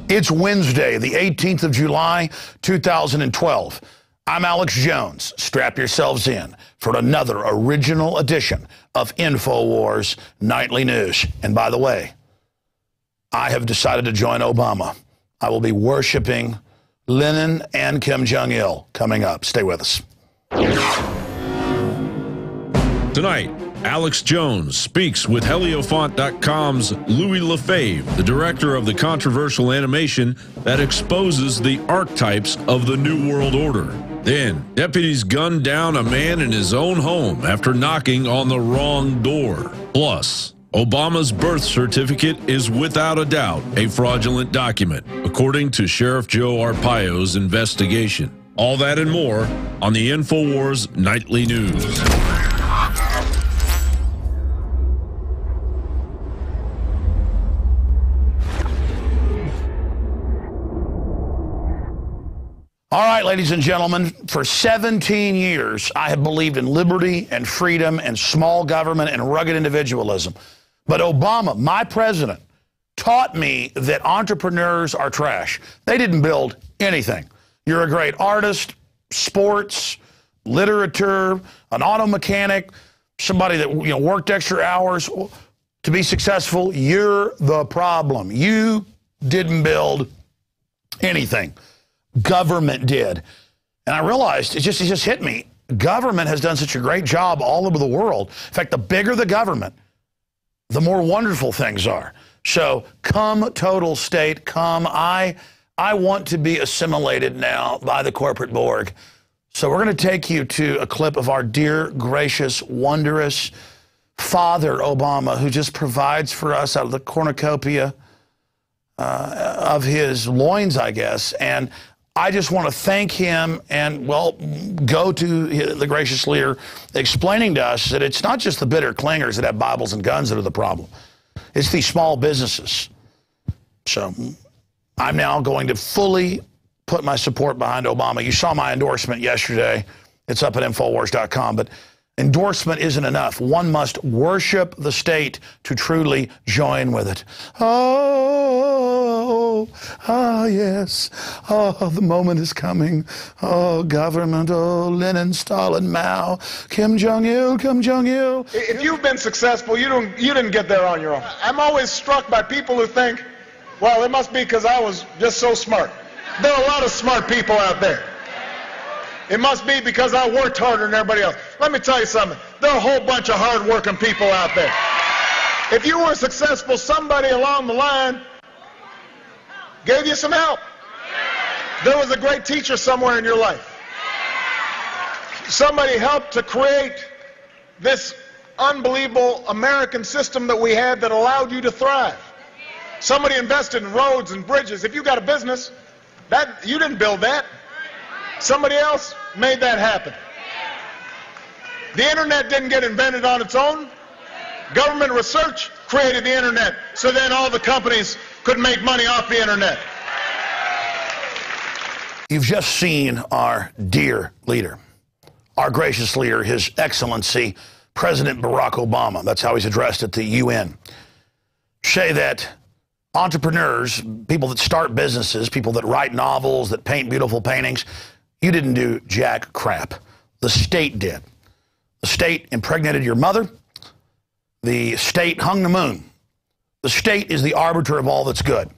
It's Wednesday, the 18th of July, 2012. I'm Alex Jones. Strap yourselves in for another original edition of Infowars Nightly News. And by the way, I have decided to join Obama. I will be worshiping Lenin and Kim Jong-il coming up. Stay with us. Tonight, Alex Jones speaks with Heliofont.com's Louis Lefebvre, the director of the controversial animation that exposes the archetypes of the New World Order. Then, deputies gunned down a man in his own home after knocking on the wrong door. Plus, Obama's birth certificate is without a doubt a fraudulent document, according to Sheriff Joe Arpaio's investigation. All that and more on the Infowars Nightly News. All right, ladies and gentlemen, for 17 years, I have believed in liberty and freedom and small government and rugged individualism. But Obama, my president, taught me that entrepreneurs are trash. They didn't build anything. You're a great artist, sports, literature, an auto mechanic, somebody that worked extra hours to be successful. You're the problem. You didn't build anything. Government did. And I realized, it just hit me. Government has done such a great job all over the world. In fact, the bigger the government, the more wonderful things are. So come total state, come. I want to be assimilated now by the corporate Borg. So we're going to take you to a clip of our dear, gracious, wondrous Father Obama, who just provides for us out of the cornucopia of his loins, I guess. And I just want to thank him and, well, go to the gracious leader explaining to us that it's not just the bitter clingers that have Bibles and guns that are the problem. It's these small businesses. So I'm now going to fully put my support behind Obama. You saw my endorsement yesterday. It's up at Infowars.com. But endorsement isn't enough. One must worship the state to truly join with it. Yes. Oh, the moment is coming. Oh, government. Oh, Lenin, Stalin, Mao, Kim Jong-il, Kim Jong-il. If you've been successful, you didn't get there on your own. I'm always struck by people who think, well, it must be because I was just so smart. There are a lot of smart people out there. It must be because I worked harder than everybody else. Let me tell you something. There are a whole bunch of hard-working people out there. If you were successful, somebody along the line gave you some help. There was a great teacher somewhere in your life. Somebody helped to create this unbelievable American system that we had that allowed you to thrive. Somebody invested in roads and bridges. If you got a business, you didn't build that. Somebody else made that happen. The internet didn't get invented on its own. Government research created the internet, so then all the companies could make money off the internet. You've just seen our dear leader, our gracious leader, His Excellency, President Barack Obama. That's how he's addressed at the UN. Say that entrepreneurs, people that start businesses, people that write novels, that paint beautiful paintings, you didn't do jack crap. The state did. The state impregnated your mother. The state hung the moon. The state is the arbiter of all that's good.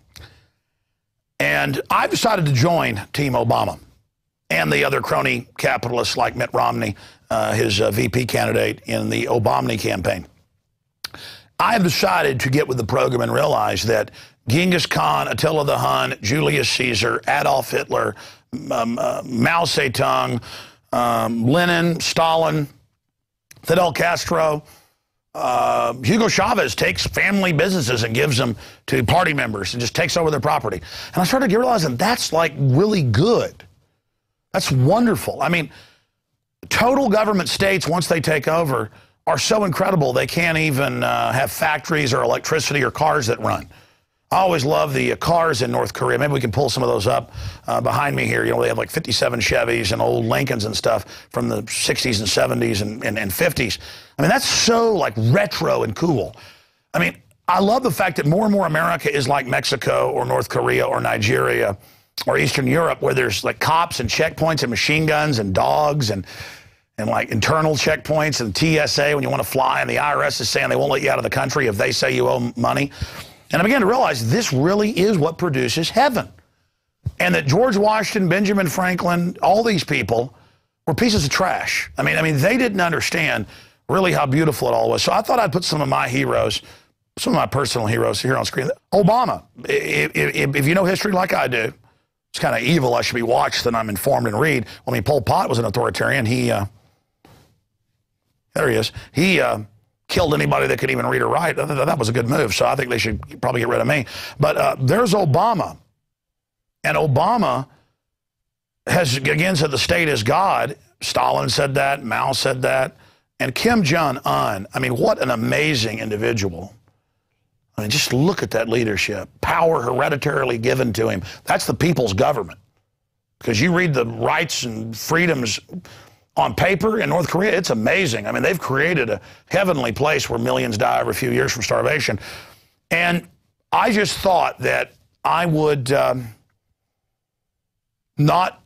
And I've decided to join Team Obama and the other crony capitalists like Mitt Romney, his VP candidate in the Obama campaign. I have decided to get with the program and realize that Genghis Khan, Attila the Hun, Julius Caesar, Adolf Hitler, Mao Zedong, Lenin, Stalin, Fidel Castro, Hugo Chavez takes family businesses and gives them to party members and just takes over their property. And I started realizing that's like really good. That's wonderful. I mean, total government states, once they take over, are so incredible they can't even have factories or electricity or cars that run. I always love the cars in North Korea. Maybe we can pull some of those up behind me here. You know, they have like 57 Chevys and old Lincolns and stuff from the 60s and 70s and 50s. I mean, that's so like retro and cool. I mean, I love the fact that more and more America is like Mexico or North Korea or Nigeria or Eastern Europe, where there's like cops and checkpoints and machine guns and dogs and like internal checkpoints and TSA when you want to fly, and the IRS is saying they won't let you out of the country if they say you owe money. And I began to realize this really is what produces heaven. And that George Washington, Benjamin Franklin, all these people were pieces of trash. I mean, they didn't understand really how beautiful it all was. So I thought I'd put some of my heroes, some of my personal heroes here on screen. Obama, if you know history like I do, it's kind of evil I should be watched than I'm informed and read. I mean, Pol Pot was an authoritarian. There he is. He killed anybody that could even read or write. That was a good move, so I think they should probably get rid of me. But there's Obama. And Obama has, again, said the state is God. Stalin said that. Mao said that. And Kim Jong-un, I mean, what an amazing individual. I mean, just look at that leadership. Power hereditarily given to him. That's the people's government. Because you read the rights and freedoms on paper in North Korea, it's amazing. I mean, they've created a heavenly place where millions die every few years from starvation. And I just thought that I would not,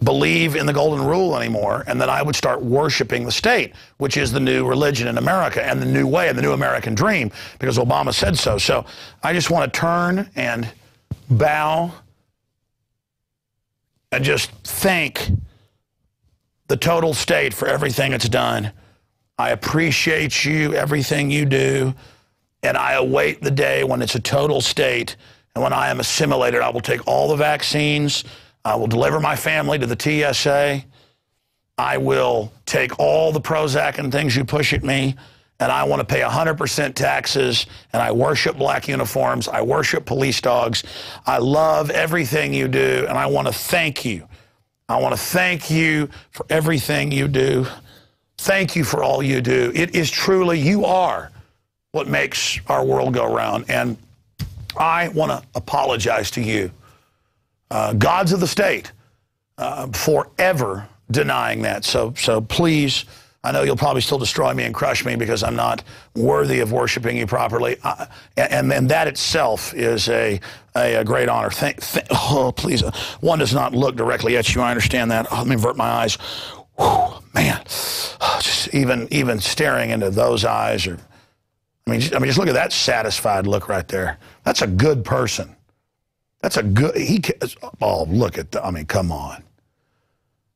believe in the golden rule anymore, and that I would start worshiping the state, which is the new religion in America and the new way and the new American dream, because Obama said so. So I just want to turn and bow and just thank the total state for everything it's done. I appreciate you, everything you do, and I await the day when it's a total state, and when I am assimilated, I will take all the vaccines, I will deliver my family to the TSA. I will take all the Prozac and things you push at me, and I want to pay 100% taxes, and I worship black uniforms. I worship police dogs. I love everything you do, and I want to thank you. I want to thank you for everything you do. Thank you for all you do. It is truly, you are what makes our world go round, and I want to apologize to you, gods of the state, for ever denying that. So please, I know you'll probably still destroy me and crush me because I'm not worthy of worshiping you properly. And that itself is a great honor. Oh, please, one does not look directly at you. I understand that. Oh, let me avert my eyes. Whew, man, just even staring into those eyes, or just look at that satisfied look right there. That's a good person. That's a good, look at, come on.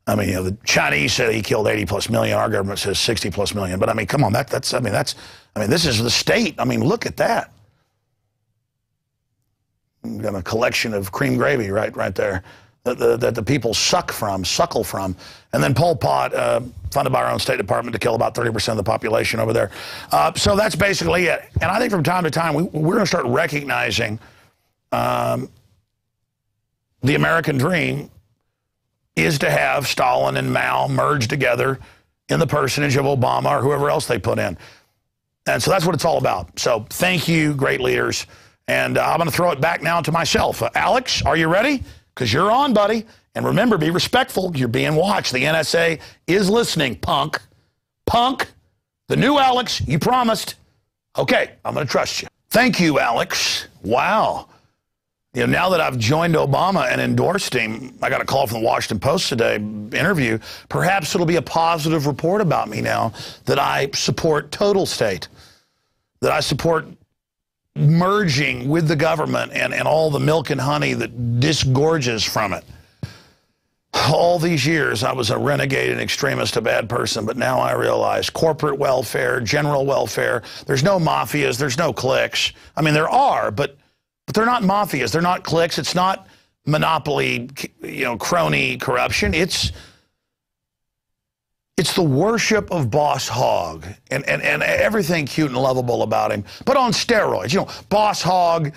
The Chinese said he killed 80+ million. Our government says 60+ million. But come on, this is the state. Look at that. We've got a collection of cream gravy right there that the people suckle from. And then Pol Pot, funded by our own State Department to kill about 30% of the population over there. So that's basically it. And I think from time to time, we're going to start recognizing the American dream is to have Stalin and Mao merged together in the personage of Obama or whoever else they put in. And so that's what it's all about. So thank you, great leaders. And I'm going to throw it back now to myself. Alex, are you ready? Because you're on, buddy. And remember, be respectful. You're being watched. The NSA is listening, punk. Punk, the new Alex, you promised. Okay, I'm going to trust you. Thank you, Alex. Wow. Now that I've joined Obama and endorsed him, I got a call from the Washington Post today, interview. Perhaps it'll be a positive report about me now that I support total state, that I support merging with the government and all the milk and honey that disgorges from it. All these years, I was a renegade and extremist, a bad person, but now I realize corporate welfare, general welfare, there's no mafias, there's no cliques. There are, but they're not mafias, they're not cliques, it's not monopoly, crony corruption. It's the worship of Boss Hogg and everything cute and lovable about him, but on steroids. Boss Hogg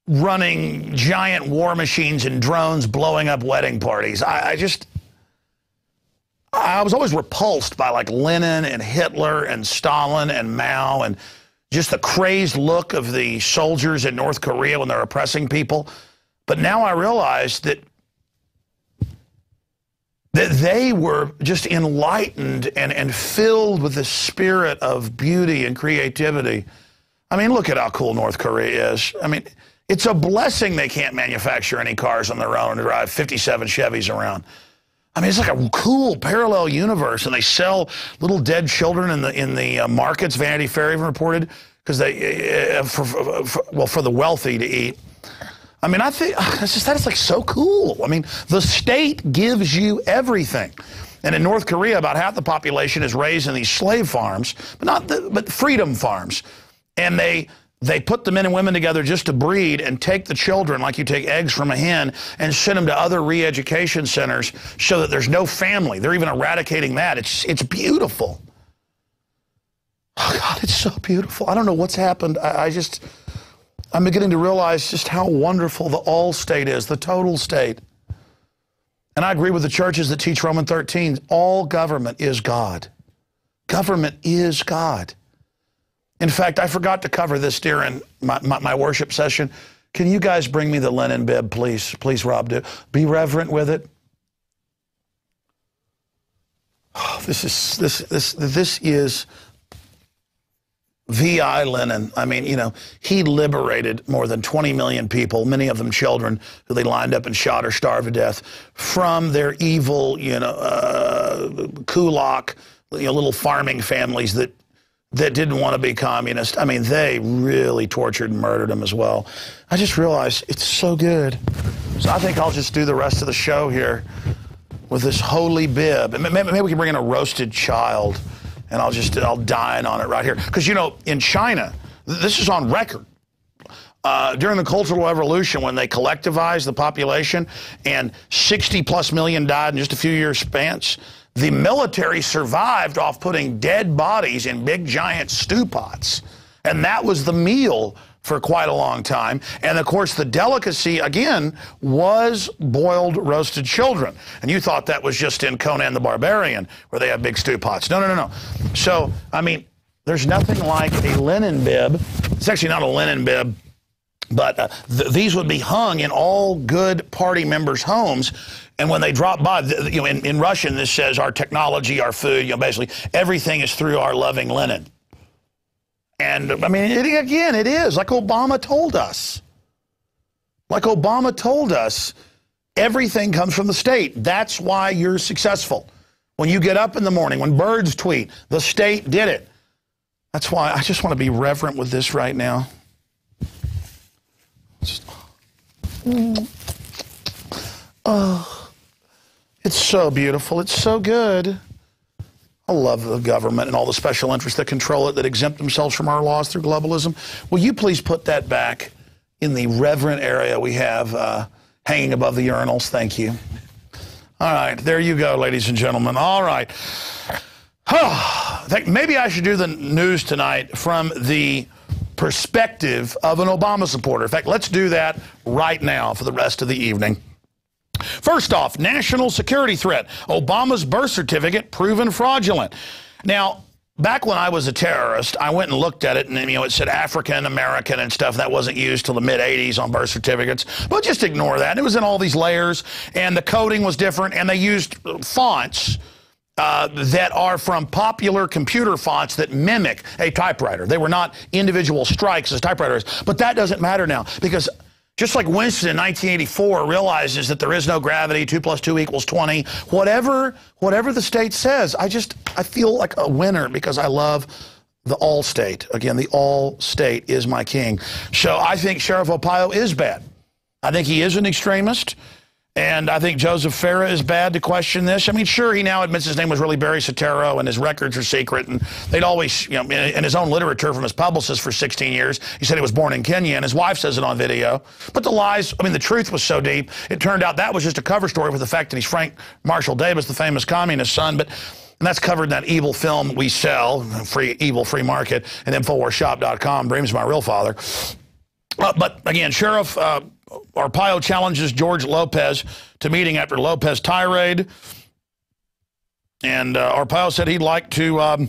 running giant war machines and drones blowing up wedding parties. I was always repulsed by like Lenin and Hitler and Stalin and Mao and just the crazed look of the soldiers in North Korea when they're oppressing people. But now I realize that that they were just enlightened and filled with the spirit of beauty and creativity. I mean, look at how cool North Korea is. I mean, it's a blessing they can't manufacture any cars on their own and drive 57 Chevys around. I mean, it's like a cool parallel universe, and they sell little dead children in the markets. Vanity Fair even reported, because they for the wealthy to eat. I mean, I think that is like so cool. I mean, the state gives you everything, and in North Korea, about half the population is raised in these slave farms, but freedom farms, and they put the men and women together just to breed and take the children like you take eggs from a hen and send them to other re-education centers so that there's no family. They're even eradicating that. It's beautiful. Oh, God, it's so beautiful. I don't know what's happened. I'm beginning to realize just how wonderful the all state is, the total state. And I agree with the churches that teach Romans 13. All government is God. Government is God. In fact, I forgot to cover this during my worship session. Can you guys bring me the linen bib, please? Please, Rob, do. Be reverent with it. Oh, this is VI linen. I mean, you know, he liberated more than 20 million people, many of them children, who they lined up and shot or starved to death from their evil, kulak, little farming families that didn't want to be communist. I mean, they really tortured and murdered them as well. I just realized it's so good. So I think I'll just do the rest of the show here with this holy bib. And maybe we can bring in a roasted child, and I'll dine on it right here. Because, you know, in China, this is on record. During the Cultural Revolution, when they collectivized the population and 60+ million died in just a few years' spans, the military survived off putting dead bodies in big giant stew pots. And that was the meal for quite a long time. And of course, the delicacy, again, was boiled roasted children. And you thought that was just in Conan the Barbarian, where they have big stew pots. No. So, I mean, there's nothing like a linen bib. It's actually not a linen bib, but these would be hung in all good party members' homes. And when they drop by, in Russian, this says our technology, our food, basically everything is through our loving linen. And I mean, it is like Obama told us. Like Obama told us, everything comes from the state. That's why you're successful. When you get up in the morning, when birds tweet, the state did it. That's why I just want to be reverent with this right now. Oh. It's so beautiful. It's so good. I love the government and all the special interests that control it, that exempt themselves from our laws through globalism. Will you please put that back in the reverent area we have hanging above the urinals? Thank you. All right. There you go, ladies and gentlemen. All right. I think maybe I should do the news tonight from the perspective of an Obama supporter. In fact, let's do that right now for the rest of the evening. First off, national security threat. Obama's birth certificate proven fraudulent. Now, back when I was a terrorist, I went and looked at it, and it said African American and stuff. That wasn't used till the mid-'80s on birth certificates. But just ignore that. It was in all these layers, and the coding was different, and they used fonts that are from popular computer fonts that mimic a typewriter. They were not individual strikes as typewriters. But that doesn't matter now, because just like Winston in 1984 realizes that there is no gravity, 2 + 2 = 20, whatever the state says, I feel like a winner because I love the all state. Again, the all state is my king. So I think Sheriff Arpaio is bad. I think he is an extremist. And I think Joseph Farah is bad to question this. I mean, sure, he now admits his name was really Barry Soetoro and his records are secret. And they'd always, in his own literature from his publicist for 16 years, he said he was born in Kenya, and his wife says it on video. But the lies, the truth was so deep, it turned out that was just a cover story for the fact that he's Frank Marshall Davis, the famous communist son. And that's covered in that evil film we sell, evil free market, and Infowarsshop.com, Dreams of My Real Father. But again, Sheriff Arpaio challenges George Lopez to meeting after Lopez tirade. And Arpaio said he'd like to have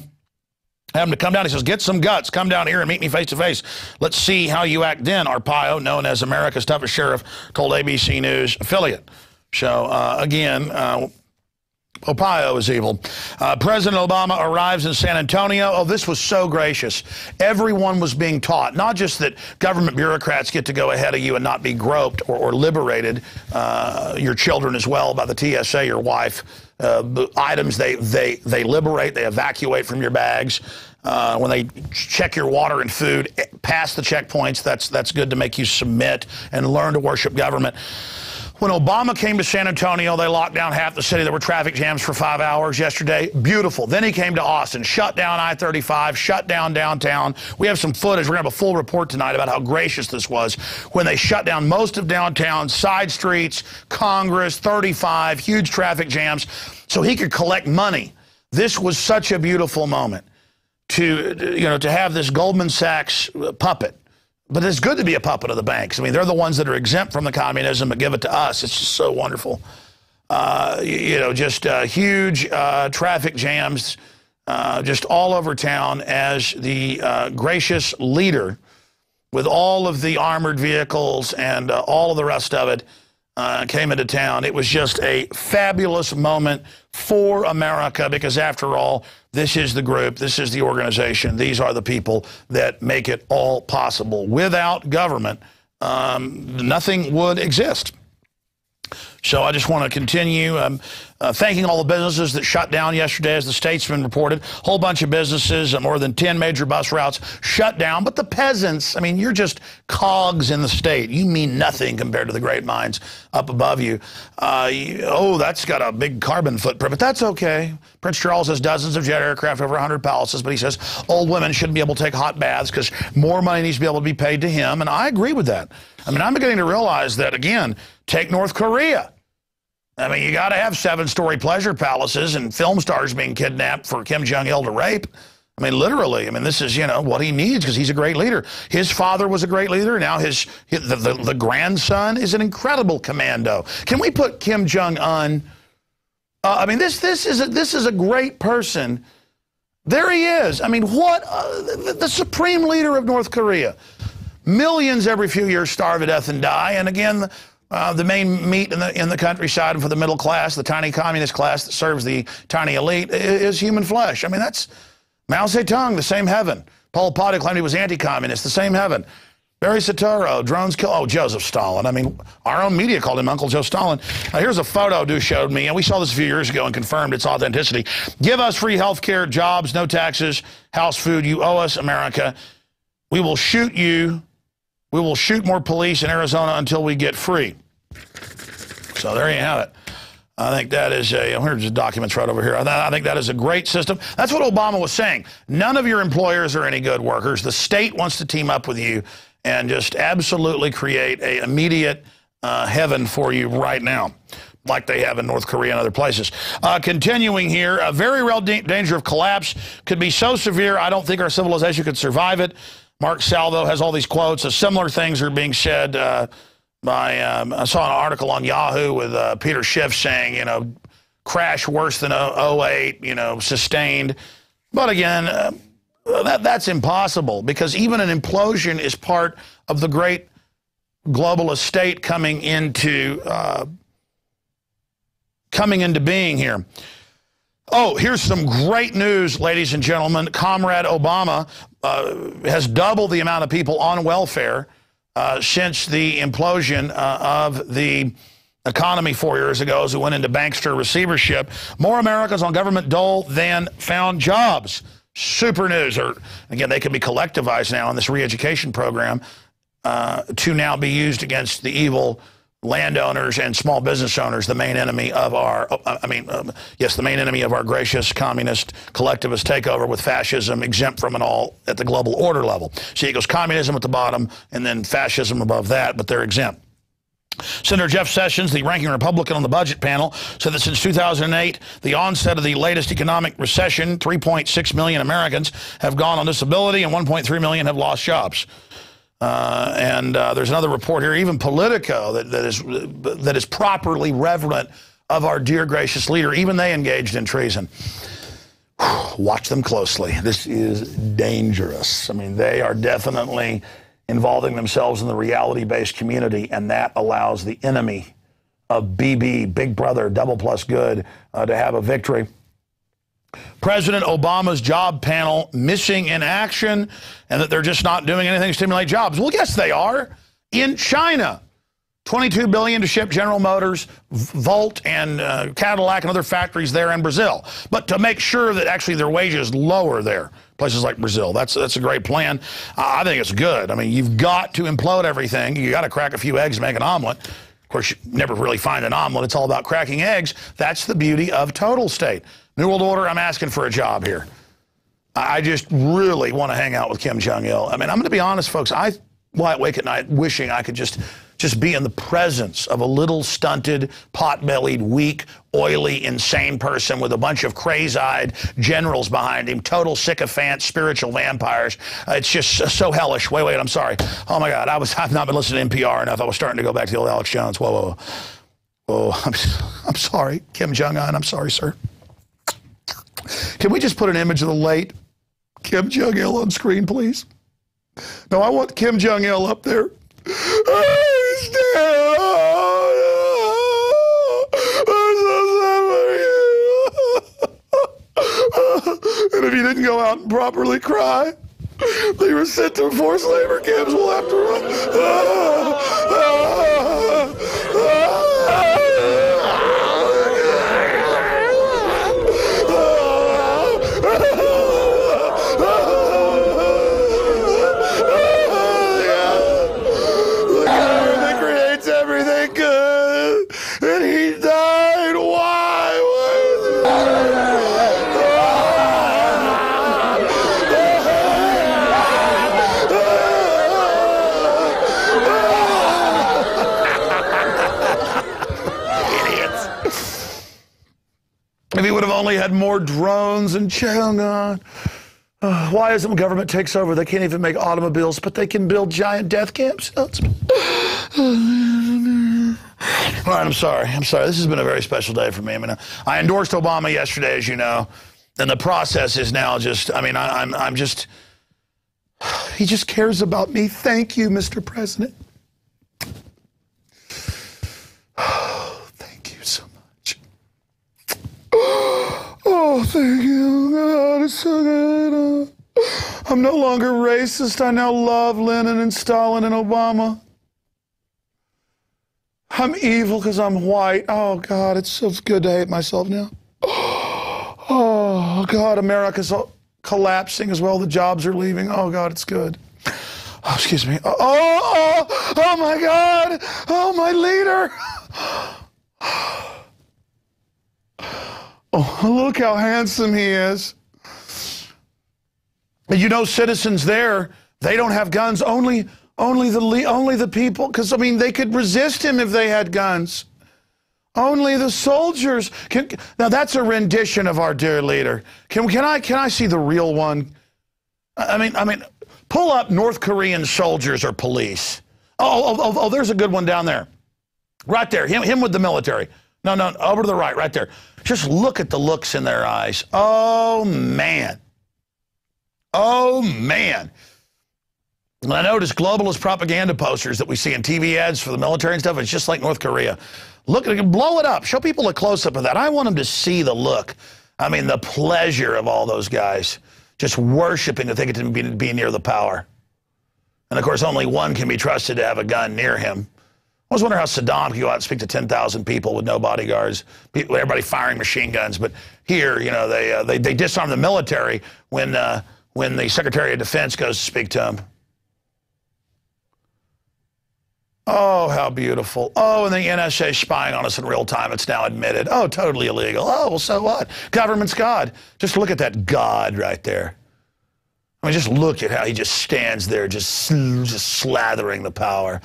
him to come down. He says, get some guts. Come down here and meet me face to face. Let's see how you act then, Arpaio, known as America's toughest sheriff, told ABC News affiliate. So, again, Ohio is evil. President Obama arrives in San Antonio. Oh, this was so gracious. Everyone was being taught, not just that government bureaucrats get to go ahead of you and not be groped or liberated, your children as well by the TSA, your wife, items they liberate, they evacuate from your bags. When they check your water and food, past the checkpoints, that's good to make you submit and learn to worship government. When Obama came to San Antonio, they locked down half the city. There were traffic jams for 5 hours yesterday. Beautiful. Then he came to Austin, shut down I-35, shut down downtown. We have some footage. We're going to have a full report tonight about how gracious this was when they shut down most of downtown, side streets, Congress, 35, huge traffic jams, so he could collect money. This was such a beautiful moment to have this Goldman Sachs puppet. But it's good to be a puppet of the banks. I mean, they're the ones that are exempt from the communism but give it to us. It's just so wonderful. Just huge traffic jams just all over town as the gracious leader with all of the armored vehicles and all of the rest of it came into town. It was just a fabulous moment for America because, after all, this is the group, this is the organization, these are the people that make it all possible. Without government, nothing would exist. So I just want to continue thanking all the businesses that shut down yesterday, as the Statesman reported. A whole bunch of businesses, more than 10 major bus routes shut down. But the peasants, I mean, you're just cogs in the state. You mean nothing compared to the great minds up above you. That's got a big carbon footprint, but that's okay. Prince Charles has dozens of jet aircraft, over 100 palaces, but he says old women shouldn't be able to take hot baths because more money needs to be able to be paid to him. And I agree with that. I mean, I'm beginning to realize that, again, take North Korea. I mean, you got to have 7-story pleasure palaces and film stars being kidnapped for Kim Jong-il to rape. I mean, literally. I mean, this is, what he needs because he's a great leader. His father was a great leader. Now the grandson is an incredible commando. Can we put Kim Jong-un? I mean, this is a great person. There he is. I mean, what the supreme leader of North Korea. Millions every few years starve to death and die. And again, the main meat in the countryside for the middle class, the tiny communist class that serves the tiny elite, is human flesh. I mean, that's Mao Zedong, the same heaven. Pol Pot, who claimed he was anti-communist, the same heaven. Barry Soetoro, drones kill. Joseph Stalin. I mean, our own media called him Uncle Joe Stalin. Here's a photo Dew showed me, and we saw this a few years ago and confirmed its authenticity. Give us free health care, jobs, no taxes, house food. You owe us, America. We will shoot you. We will shoot more police in Arizona until we get free. So there you have it. I think that is here's the documents right over here. I think that is a great system. That's what Obama was saying. None of your employers are any good workers. The state wants to team up with you and just absolutely create an immediate heaven for you right now, like they have in North Korea and other places. Continuing here, a very real danger of collapse could be so severe I don't think our civilization could survive it. Mark Salvo has all these quotes. Similar things are being said I saw an article on Yahoo with Peter Schiff saying, crash worse than 08, sustained. But again, that's impossible because even an implosion is part of the great globalist state coming into being here. Oh, here's some great news, ladies and gentlemen. Comrade Obama has doubled the amount of people on welfare since the implosion of the economy 4 years ago as it went into bankster receivership. More Americans on government dole than found jobs. Super news. Or again, they can be collectivized now in this re-education program to now be used against the evil landowners and small business owners, the main enemy of our, the main enemy of our gracious communist collectivist takeover with fascism exempt from it all at the global order level. See, it goes communism at the bottom and then fascism above that, but they're exempt. Senator Jeff Sessions, the ranking Republican on the budget panel, said that since 2008, the onset of the latest economic recession, 3.6 million Americans have gone on disability and 1.3 million have lost jobs. There's another report here, even Politico, that is properly reverent of our dear gracious leader. Even they engaged in treason. Watch them closely. This is dangerous. I mean, they are definitely involving themselves in the reality-based community, and that allows the enemy BB, Big Brother, double plus good, to have a victory. President Obama's job panel missing in action, and that they're just not doing anything to stimulate jobs. Well, yes, they are. In China, $22 billion to ship General Motors, Volt, and Cadillac and other factories there in Brazil. But to make sure that actually their wages lower there, places like Brazil. That's a great plan. I think it's good. I mean, you've got to implode everything. You got to crack a few eggs and make an omelet. Of course, you never really find an omelet. It's all about cracking eggs. That's the beauty of total state. New World Order, I'm asking for a job here. I just really want to hang out with Kim Jong-il. I mean, I'm going to be honest, folks. I lie awake at night wishing I could just be in the presence of a little stunted, pot-bellied, weak, oily, insane person with a bunch of crazy-eyed generals behind him, total sycophants, spiritual vampires. It's just so hellish. Wait, I'm sorry. Oh, my God, I've not been listening to NPR enough. I was starting to go back to the old Alex Jones. Whoa. I'm sorry, Kim Jong-un. I'm sorry, sir. Can we just put an image of the late Kim Jong-il on screen, please? No, I want Kim Jong-il up there. He's dead. And if you didn't go out and properly cry, they were sent to forced labor camps. We'll have to run. Everything good, and he died. Why? Idiots. If he would have only had more drones and Chong-on. Why isn't government takes over? They can't even make automobiles, but they can build giant death camps. All right, I'm sorry. This has been a very special day for me. I mean, I endorsed Obama yesterday, as you know, and the process is now just, I mean, I'm just, he just cares about me. Thank you, Mr. President. Thank you so much. Oh, thank you. God, it's so good. I'm no longer racist. I now love Lenin and Stalin and Obama. I'm evil because I'm white. Oh, God, it's so good to hate myself now. Oh, God, America's collapsing as well. The jobs are leaving. Oh, God, it's good. Oh, excuse me. Oh, my God. Oh, my leader. Oh, look how handsome he is. You know, citizens there, they don't have guns. Only the people, because, I mean, they could resist him if they had guns. Only the soldiers can. Now, that's a rendition of our dear leader. Can I see the real one? I mean, pull up North Korean soldiers or police. Oh, there's a good one down there. Right there, him with the military. No, over to the right there. Just look at the looks in their eyes. Oh, man. Oh, man. And I notice globalist propaganda posters that we see in TV ads for the military and stuff. It's just like North Korea. Look at it, blow it up. Show people a close-up of that. I want them to see the look. I mean, the pleasure of all those guys just worshiping that they get to be near the power. And, of course, only one can be trusted to have a gun near him. I was wondering how Saddam could go out and speak to 10,000 people with no bodyguards, everybody firing machine guns. But here, you know, they disarm the military when the Secretary of Defense goes to speak to him. Oh, how beautiful. Oh, and the NSA spying on us in real time. It's now admitted. Oh, totally illegal. Oh, well, so what? Government's God. Just look at that God right there. I mean, just look at how he just stands there, just slathering the power.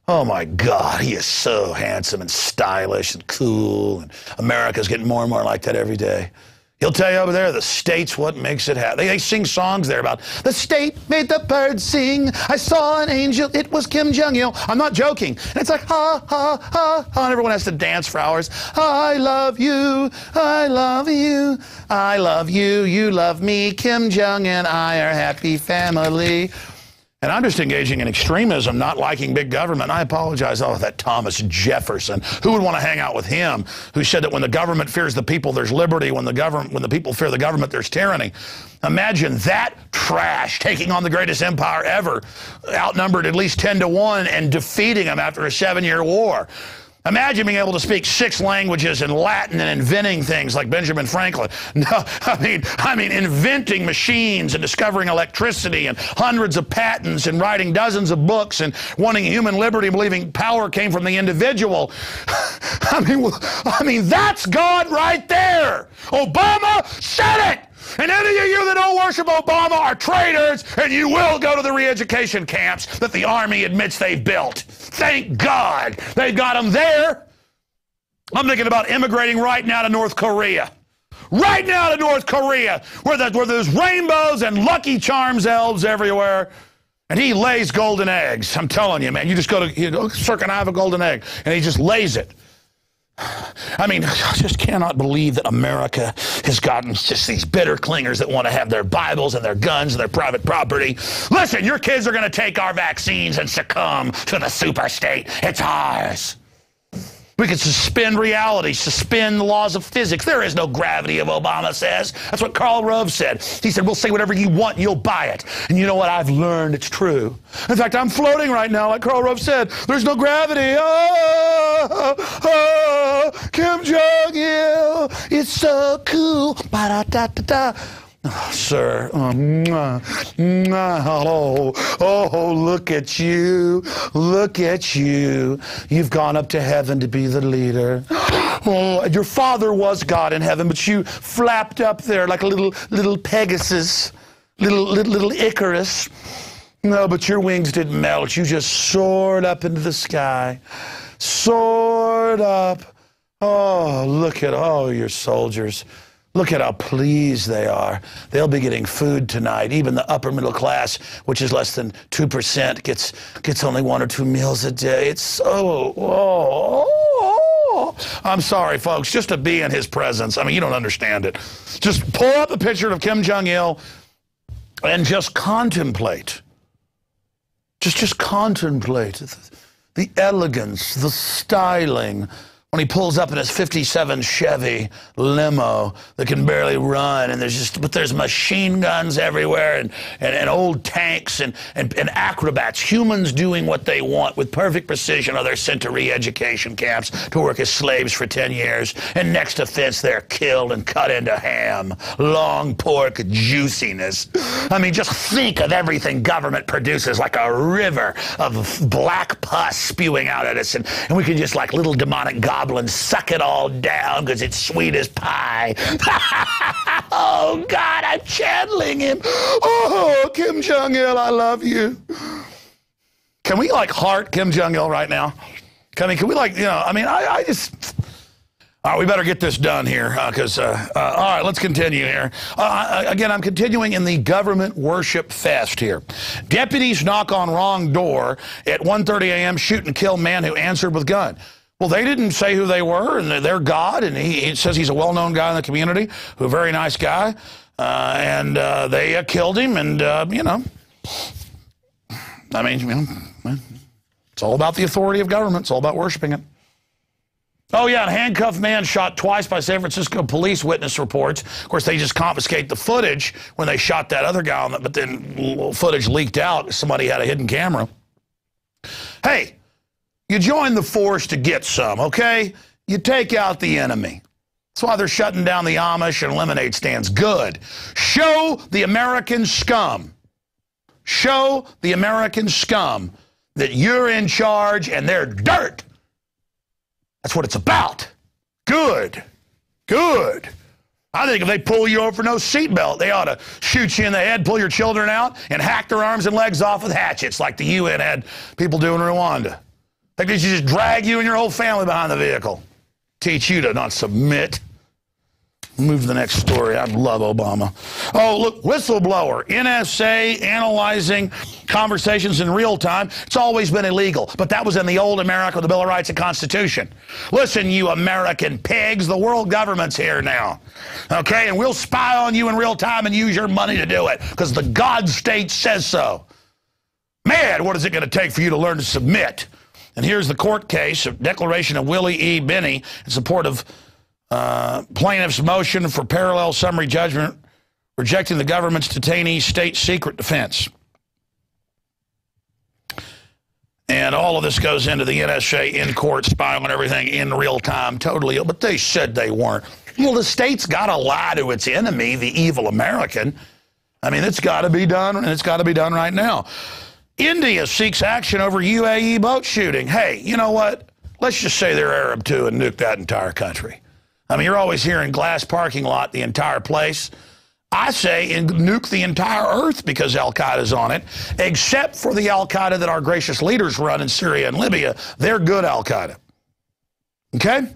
Oh, my God, he is so handsome and stylish and cool. And America's getting more and more like that every day. He'll tell you over there, the state's what makes it happen. They sing songs there about, the state made the birds sing. I saw an angel. It was Kim Jong-il. I'm not joking. And it's like, ha, ha, ha, ha. And everyone has to dance for hours. I love you. I love you. I love you. You love me. Kim Jong and I are happy family. And I'm just engaging in extremism, not liking big government. I apologize. Oh, that Thomas Jefferson. Who would want to hang out with him? Who said that when the government fears the people, there's liberty. When the people fear the government, there's tyranny. Imagine that trash taking on the greatest empire ever, outnumbered at least 10-1, and defeating them after a 7-year war. Imagine being able to speak 6 languages in Latin and inventing things like Benjamin Franklin. No, I mean inventing machines and discovering electricity and hundreds of patents and writing dozens of books and wanting human liberty and believing power came from the individual. I mean that's God right there. Obama said it. And any of you that don't worship Obama are traitors, and you will go to the re-education camps that the Army admits they built. Thank God they've got them there. I'm thinking about immigrating right now to North Korea. Right now to North Korea, where there's rainbows and Lucky Charms elves everywhere. And he lays golden eggs. I'm telling you, man. You just go to, sir, can I have a golden egg? And he just lays it. I mean, I just cannot believe that America has gotten just these bitter clingers that want to have their Bibles and their guns and their private property. Listen, your kids are going to take our vaccines and succumb to the superstate. It's ours. We could suspend reality, suspend the laws of physics. There is no gravity, if Obama says. That's what Karl Rove said. He said, we'll say whatever you want, you'll buy it. And you know what? I've learned it's true. In fact, I'm floating right now, like Karl Rove said. There's no gravity. Oh, oh, Kim Jong-il, it's so cool. Ba-da-da-da-da. Oh, sir, oh, look at you, look at you. You've gone up to heaven to be the leader. Oh, your father was God in heaven, but you flapped up there like a little Pegasus, little Icarus. No, but your wings didn't melt. You just soared up into the sky, soared up. Oh, look at all your soldiers. Look at how pleased they are. They'll be getting food tonight. Even the upper middle class, which is less than 2%, gets only 1 or 2 meals a day. It's so, I'm sorry, folks, just to be in his presence. I mean, you don't understand it. Just pull up a picture of Kim Jong-il and just contemplate. Just contemplate the elegance, the styling, when he pulls up in his 57 Chevy limo that can barely run, and there's machine guns everywhere, and old tanks and acrobats, humans doing what they want with perfect precision, or they're sent to re-education camps to work as slaves for 10 years. And next offense, they're killed and cut into ham, long pork juiciness. I mean, just think of everything government produces, like a river of black pus spewing out at us, and we can just, like little demonic goblins, suck it all down because it's sweet as pie. Oh, God, I'm channeling him. Oh, Kim Jong-il, I love you. Can we, like, heart Kim Jong-il right now? Can we, like, you know, I mean, I just... All right, we better get this done here because, all right, let's continue here. Again, I'm continuing in the government worship fest here. Deputies knock on wrong door at 1:30 a.m., shoot and kill man who answered with gun. Well, they didn't say who they were, and they're God, and he says he's a well-known guy in the community, a very nice guy, and they killed him, and, you know, I mean, you know, it's all about the authority of government. It's all about worshiping it. Oh, yeah, a handcuffed man shot twice by San Francisco police, witness reports. Of course, they just confiscate the footage when they shot that other guy on that, but then footage leaked out. Somebody had a hidden camera. Hey. You join the force to get some, okay? You take out the enemy. That's why they're shutting down the Amish and lemonade stands. Good. Show the American scum. Show the American scum that you're in charge and they're dirt. That's what it's about. Good. Good. I think if they pull you over for no seatbelt, they ought to shoot you in the head, pull your children out, and hack their arms and legs off with hatchets like the UN had people do in Rwanda. Like they should just drag you and your whole family behind the vehicle. Teach you to not submit. Move to the next story. I love Obama. Oh, look, whistleblower. NSA analyzing conversations in real time. It's always been illegal, but that was in the old America, the Bill of Rights and Constitution. Listen, you American pigs, the world government's here now. Okay, and we'll spy on you in real time and use your money to do it because the God state says so. Man, what is it going to take for you to learn to submit? And here's the court case, a declaration of Willie E. Binney in support of plaintiff's motion for parallel summary judgment, rejecting the government's detainee state secret defense. And all of this goes into the NSA in-court spying and everything in real time, totally. But they said they weren't. Well, the state's got to lie to its enemy, the evil American. I mean, it's got to be done, and it's got to be done right now. India seeks action over UAE boat shooting. Hey, you know what? Let's just say they're Arab, too, and nuke that entire country. I mean, you're always hearing glass parking lot, the entire place. I say nuke the entire earth because Al-Qaeda's on it, except for the Al-Qaeda that our gracious leaders run in Syria and Libya. They're good Al-Qaeda. Okay?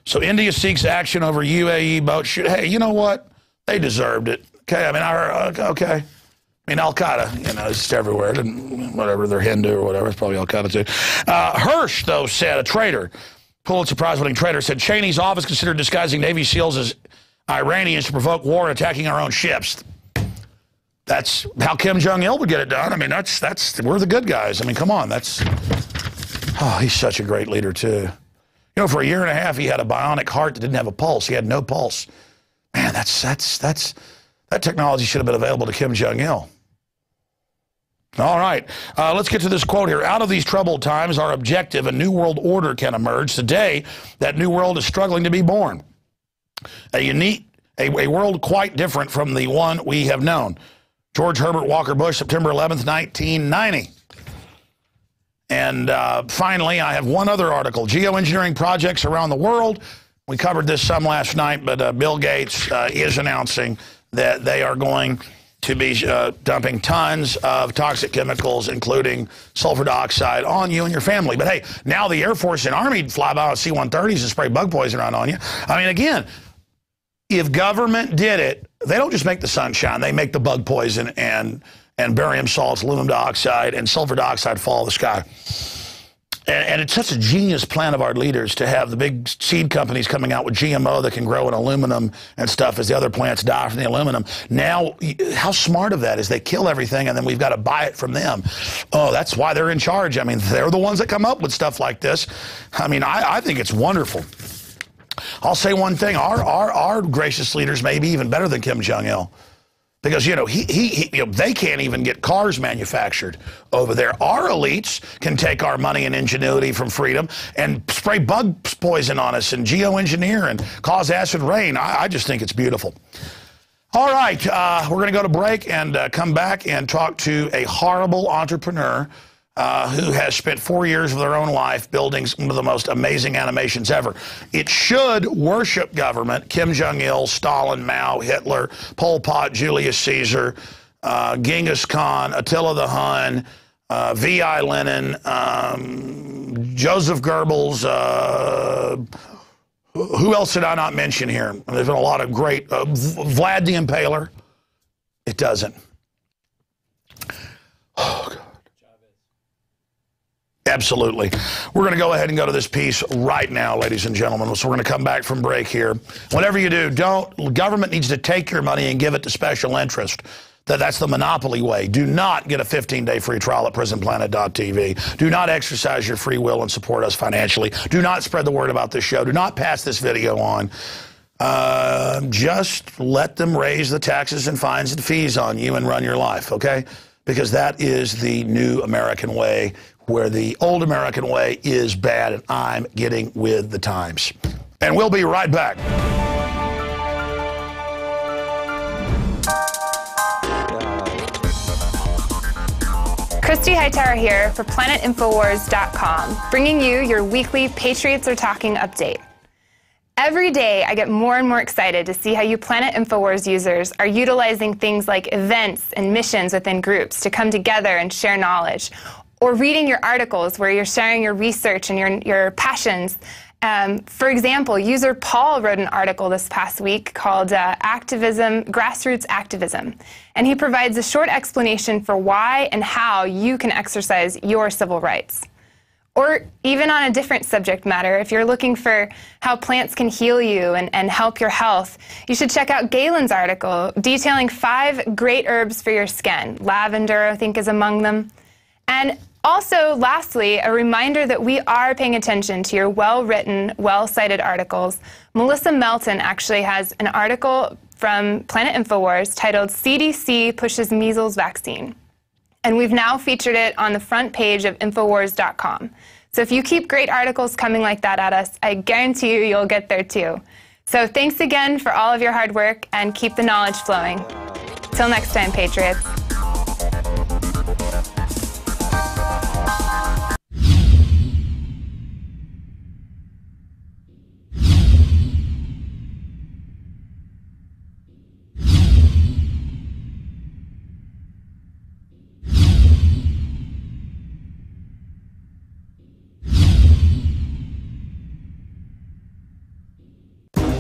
So India seeks action over UAE boat shoot. Hey, you know what? They deserved it. Okay? I mean, okay. I mean, Al-Qaeda, you know, it's just everywhere. Whatever, they're Hindu or whatever. It's probably Al-Qaeda, too. Hirsch, though, said, a traitor, Pulitzer Prize-winning traitor, said Cheney's office considered disguising Navy SEALs as Iranians to provoke war and attacking our own ships. That's how Kim Jong-il would get it done. I mean, we're the good guys. I mean, come on, he's such a great leader, too. You know, for a year and a half, he had a bionic heart that didn't have a pulse. He had no pulse. Man, that technology should have been available to Kim Jong-il. All right, let's get to this quote here. Out of these troubled times, our objective, a new world order, can emerge. Today, that new world is struggling to be born. A world quite different from the one we have known. George Herbert Walker Bush, September 11th, 1990. And finally, I have one other article. Geoengineering projects around the world. We covered this some last night, but Bill Gates is announcing that they are going to be dumping tons of toxic chemicals, including sulfur dioxide, on you and your family. But hey, now the Air Force and Army fly by on C-130s and spray bug poison around on you. I mean, again, if government did it, they don't just make the sunshine. They make the bug poison and barium salts, aluminum dioxide, and sulfur dioxide fall out of the sky. And it's such a genius plan of our leaders to have the big seed companies coming out with GMO that can grow in aluminum and stuff as the other plants die from the aluminum. Now, how smart of that is they kill everything and then we've got to buy it from them. Oh, that's why they're in charge. I mean, they're the ones that come up with stuff like this. I mean, I think it's wonderful. I'll say one thing. Our gracious leaders may be even better than Kim Jong-il. Because, you know, they can't even get cars manufactured over there. Our elites can take our money and ingenuity from freedom and spray bug poison on us and geoengineer and cause acid rain. I just think it's beautiful. All right, we're going to go to break and come back and talk to a horrible entrepreneur who has spent 4 years of their own life building some of the most amazing animations ever. It should worship government. Kim Jong-il, Stalin, Mao, Hitler, Pol Pot, Julius Caesar, Genghis Khan, Attila the Hun, V.I. Lenin, Joseph Goebbels. Who else did I not mention here? There's been a lot of great... Vlad the Impaler. It doesn't. Oh, God. Absolutely. We're going to go ahead and go to this piece right now, ladies and gentlemen. So we're going to come back from break here. Whatever you do, government needs to take your money and give it to special interest. That's the monopoly way. Do not get a 15-day free trial at prisonplanet.tv. Do not exercise your free will and support us financially. Do not spread the word about this show. Do not pass this video on. Just let them raise the taxes and fines and fees on you and run your life, okay? Because that is the new American way, where the old American way is bad, and I'm getting with the times. And we'll be right back. Christy Hightower here for PlanetInfowars.com, bringing you your weekly Patriots Are Talking update. Every day, I get more and more excited to see how you Planet Infowars users are utilizing things like events and missions within groups to come together and share knowledge, or reading your articles where you're sharing your research and your passions. For example, user Paul wrote an article this past week called Grassroots Activism, and he provides a short explanation for why and how you can exercise your civil rights. Or even on a different subject matter, if you're looking for how plants can heal you and help your health, you should check out Galen's article detailing 5 great herbs for your skin. Lavender, I think, is among them. And also, lastly, a reminder that we are paying attention to your well-written, well-cited articles. Melissa Melton actually has an article from Planet Infowars titled CDC Pushes Measles Vaccine. And we've now featured it on the front page of Infowars.com. So if you keep great articles coming like that at us, I guarantee you you'll get there too. So thanks again for all of your hard work, and keep the knowledge flowing. Till next time, Patriots.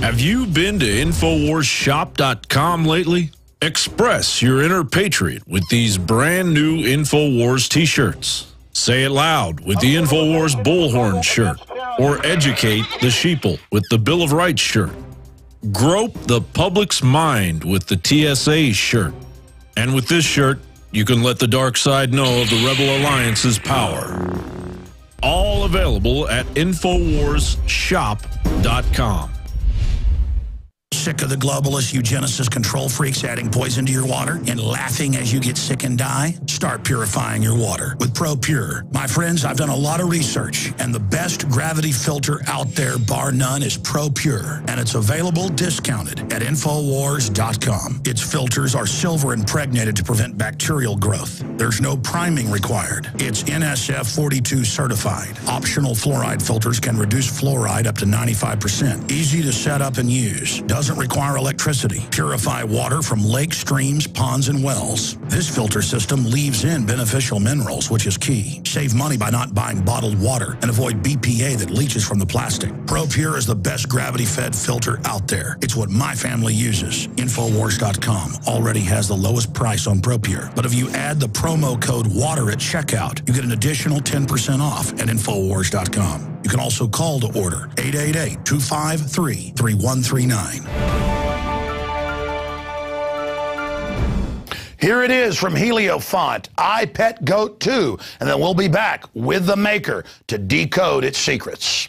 Have you been to InfowarsShop.com lately? Express your inner patriot with these brand new Infowars t-shirts. Say it loud with the Infowars Bullhorn shirt, or educate the sheeple with the Bill of Rights shirt. Grope the public's mind with the TSA shirt. And with this shirt, you can let the dark side know of the Rebel Alliance's power. All available at InfowarsShop.com. Sick of the globalist eugenicist control freaks adding poison to your water and laughing as you get sick and die? Start purifying your water with ProPure. My friends, I've done a lot of research, and the best gravity filter out there, bar none, is ProPure. And it's available discounted at Infowars.com. Its filters are silver impregnated to prevent bacterial growth. There's no priming required. It's NSF 42 certified. Optional fluoride filters can reduce fluoride up to 95%. Easy to set up and use. Doesn't require electricity. Purify water from lakes, streams, ponds, and wells. This filter system leaves in beneficial minerals, which is key. Save money by not buying bottled water and avoid BPA that leaches from the plastic. ProPure is the best gravity-fed filter out there. It's what my family uses. Infowars.com already has the lowest price on ProPure. But if you add the promo code WATER at checkout, you get an additional 10% off at Infowars.com. You can also call to order 888-253-3139. Here it is from Heliofont, I Pet Goat 2, and then we'll be back with the maker to decode its secrets.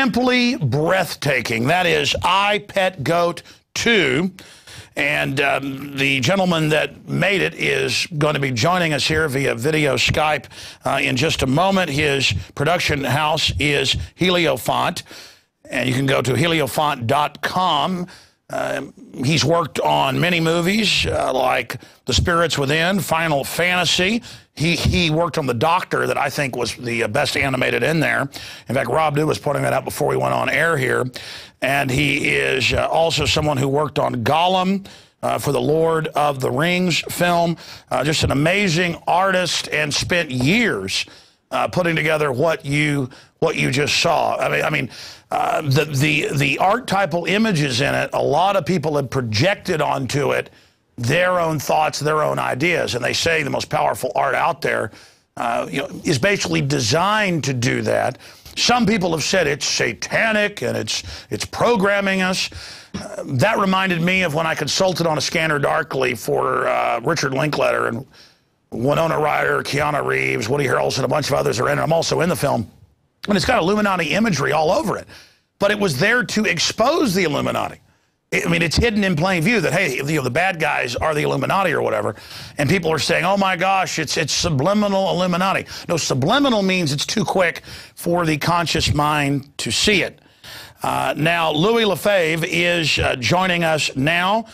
simply breathtaking. That is I, Pet Goat 2. And the gentleman that made it is going to be joining us here via video Skype in just a moment. His production house is Heliofont, and you can go to heliofont.com. He's worked on many movies like The Spirits Within, Final Fantasy. He worked on The Doctor, that I think was the best animated in there. In fact, Rob Dew was pointing that out before we went on air here. And he is also someone who worked on Gollum for the Lord of the Rings film. Just an amazing artist, and spent years putting together what you just saw. I mean, the archetypal images in it, a lot of people have projected onto it their own thoughts, their own ideas, and they say the most powerful art out there is basically designed to do that. Some people have said it's satanic and it's programming us. That reminded me of when I consulted on A Scanner Darkly for Richard Linklater, and Winona Ryder, Keanu Reeves, Woody Harrelson, a bunch of others are in it. I'm also in the film. And it's got Illuminati imagery all over it. But it was there to expose the Illuminati. I mean, it's hidden in plain view that, hey, the bad guys are the Illuminati or whatever. And people are saying, oh, my gosh, it's subliminal Illuminati. No, subliminal means it's too quick for the conscious mind to see it. Now, Louis Lefebvre is joining us now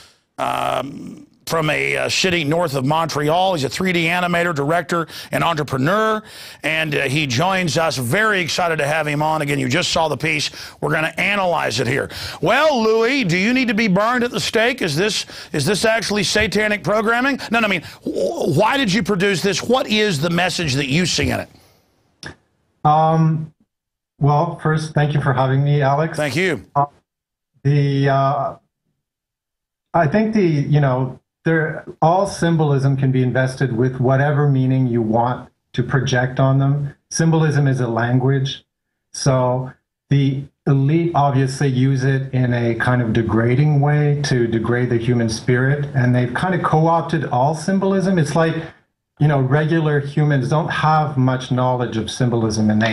from a city north of Montreal. He's a 3D animator, director, and entrepreneur, and he joins us. Very excited to have him on. Again, you just saw the piece. We're going to analyze it here. Well, Louis, do you need to be burned at the stake? Is this actually satanic programming? No, I mean, why did you produce this? What is the message that you see in it? Well, first, thank you for having me, Alex. Thank you. I think all symbolism can be invested with whatever meaning you want to project on them. Symbolism is a language. So the elite obviously use it in a kind of degrading way to degrade the human spirit. And they've kind of co-opted all symbolism. It's like, regular humans don't have much knowledge of symbolism, and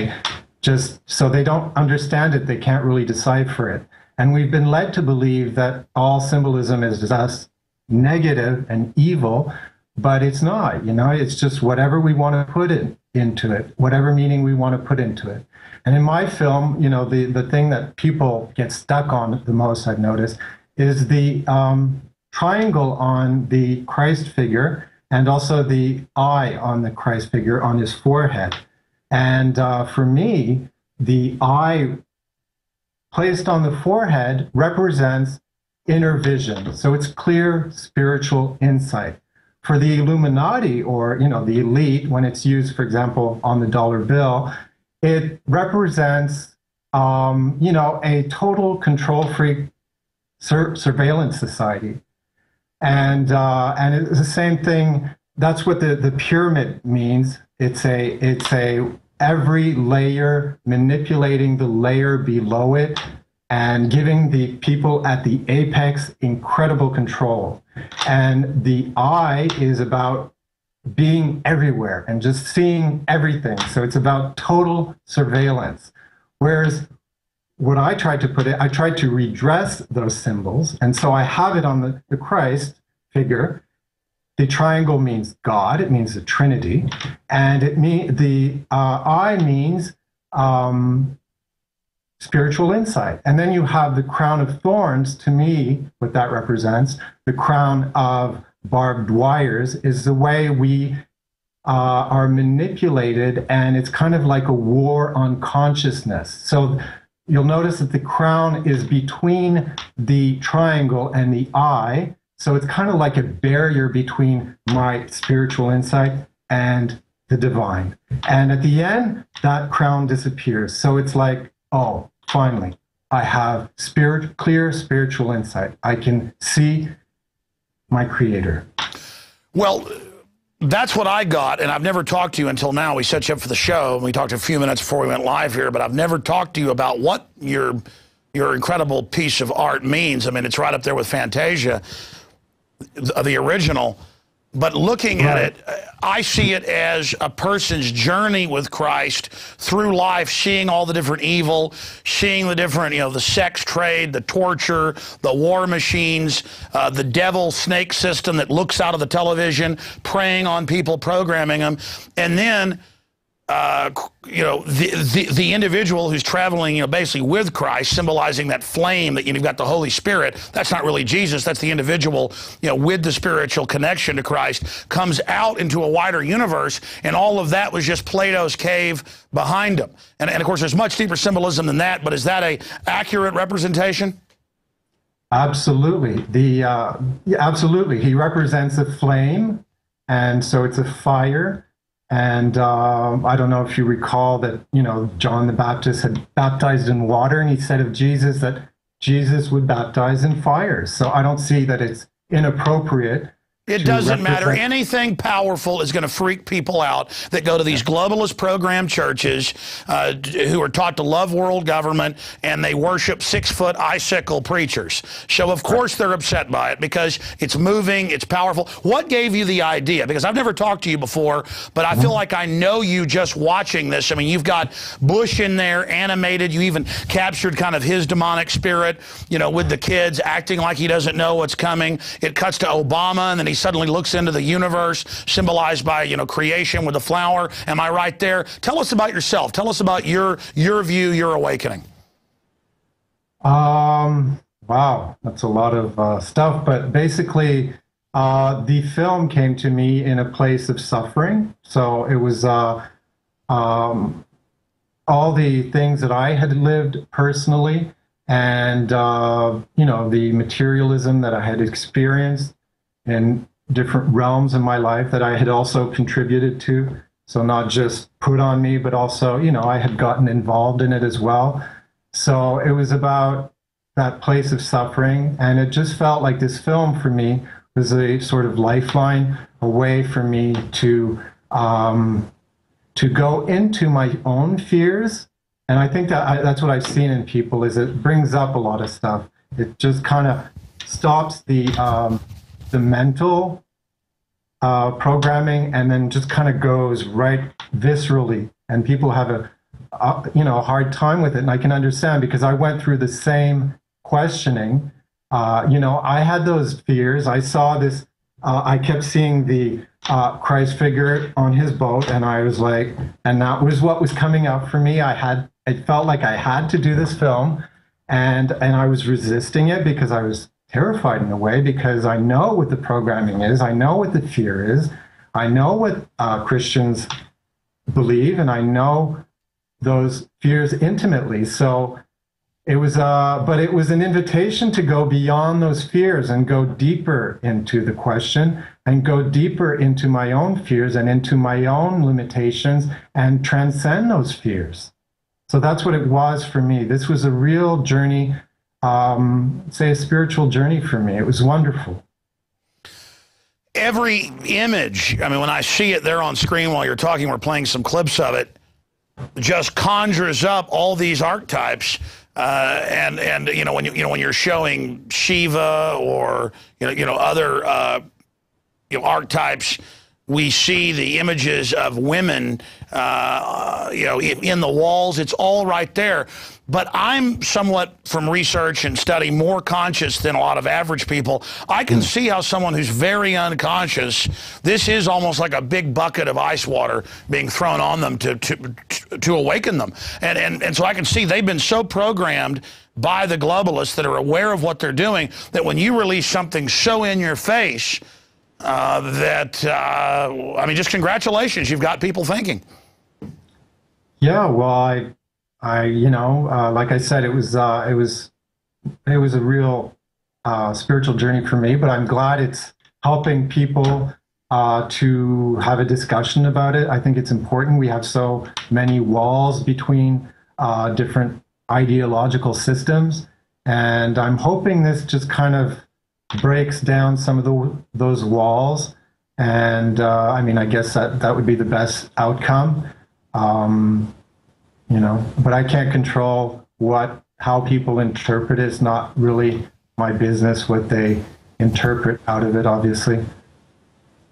so they don't understand it. They can't really decipher it. And we've been led to believe that all symbolism is just negative and evil, but it's not. It's just whatever we want to put into it, whatever meaning we want to put into it. And in my film, the thing that people get stuck on the most, I've noticed, is the triangle on the Christ figure, and also the eye on the Christ figure on his forehead. And for me, the eye placed on the forehead represents inner vision. So it's clear spiritual insight. For the Illuminati, or the elite, when it's used, for example, on the dollar bill, it represents a total control freak surveillance society. And it's the same thing. That's what the pyramid means. It's every layer manipulating the layer below it, and giving the people at the apex incredible control. And the eye is about being everywhere and just seeing everything. So it's about total surveillance. Whereas what I tried to redress those symbols. And so I have it on the Christ figure. The triangle means God, it means the Trinity. And the eye means spiritual insight. And then you have the crown of thorns. To me, what that represents, the crown of barbed wires, is the way we are manipulated, and it's kind of like a war on consciousness. So you'll notice that the crown is between the triangle and the eye. So it's kind of like a barrier between my spiritual insight and the divine. And at the end, that crown disappears. So it's like, oh, finally, I have clear spiritual insight. I can see my Creator. Well, that's what I got, and I've never talked to you until now. We set you up for the show, and we talked a few minutes before we went live here, but I've never talked to you about what your incredible piece of art means. I mean, it's right up there with Fantasia, the original. But looking at it, I see it as a person's journey with Christ through life, seeing all the different evil, seeing the different, the sex trade, the torture, the war machines, the devil snake system that looks out of the television, preying on people, programming them, and then the individual who's traveling, basically with Christ, symbolizing that flame that you've got the Holy Spirit. That's not really Jesus. That's the individual, with the spiritual connection to Christ, comes out into a wider universe, and all of that was just Plato's cave behind him. And of course, there's much deeper symbolism than that. But is that a accurate representation? Absolutely. Absolutely. He represents a flame, and so it's a fire. And I don't know if you recall that, John the Baptist had baptized in water, and he said of Jesus that Jesus would baptize in fire. So I don't see that it's inappropriate. It doesn't matter. Anything powerful is going to freak people out that go to these globalist program churches who are taught to love world government, and they worship 6-foot icicle preachers. So, of course, they're upset by it because it's moving, it's powerful. What gave you the idea? Because I've never talked to you before, but I feel like I know you just watching this. I mean, you've got Bush in there, animated. You even captured kind of his demonic spirit, with the kids acting like he doesn't know what's coming. It cuts to Obama, and then he suddenly looks into the universe, symbolized by, creation with the flower. Am I right there? Tell us about yourself. Tell us about your view, your awakening. Wow, that's a lot of stuff. But basically, the film came to me in a place of suffering. So it was all the things that I had lived personally, and, the materialism that I had experienced in different realms in my life that I had also contributed to. So not just put on me, but also, I had gotten involved in it as well. So it was about that place of suffering. And it just felt like this film for me was a sort of lifeline, a way for me to go into my own fears. And I think that that's what I've seen in people, is it brings up a lot of stuff. It just kind of stops the mental programming, and then just kind of goes right viscerally, and people have a hard time with it. And I can understand, because I went through the same questioning. I had those fears. I saw this. I kept seeing the Christ figure on his boat, and I was like, and that was what was coming up for me. It felt like I had to do this film, and I was resisting it because I was terrified in a way, because I know what the programming is, I know what the fear is, I know what Christians believe, and I know those fears intimately. So it was, but it was an invitation to go beyond those fears and go deeper into the question, and go deeper into my own fears and into my own limitations, and transcend those fears. So that's what it was for me. This was a real journey. Say a spiritual journey for me. It was wonderful. Every image, when I see it there on screen while you're talking, we're playing some clips of it, just conjures up all these archetypes. And when you're showing Shiva or other archetypes, we see the images of women, in the walls. It's all right there. But I'm somewhat, from research and study, more conscious than a lot of average people. I can see how someone who's very unconscious, this is almost like a big bucket of ice water being thrown on them to awaken them. And so I can see they've been so programmed by the globalists that are aware of what they're doing, that when you release something so in your face, just congratulations, you've got people thinking. Yeah, well, like I said, it was a real spiritual journey for me, but I'm glad it's helping people to have a discussion about it. I think it's important. We have so many walls between different ideological systems, and I'm hoping this just kind of breaks down some of those walls. And I guess that would be the best outcome. But I can't control how people interpret it. It's not really my business what they interpret out of it, obviously.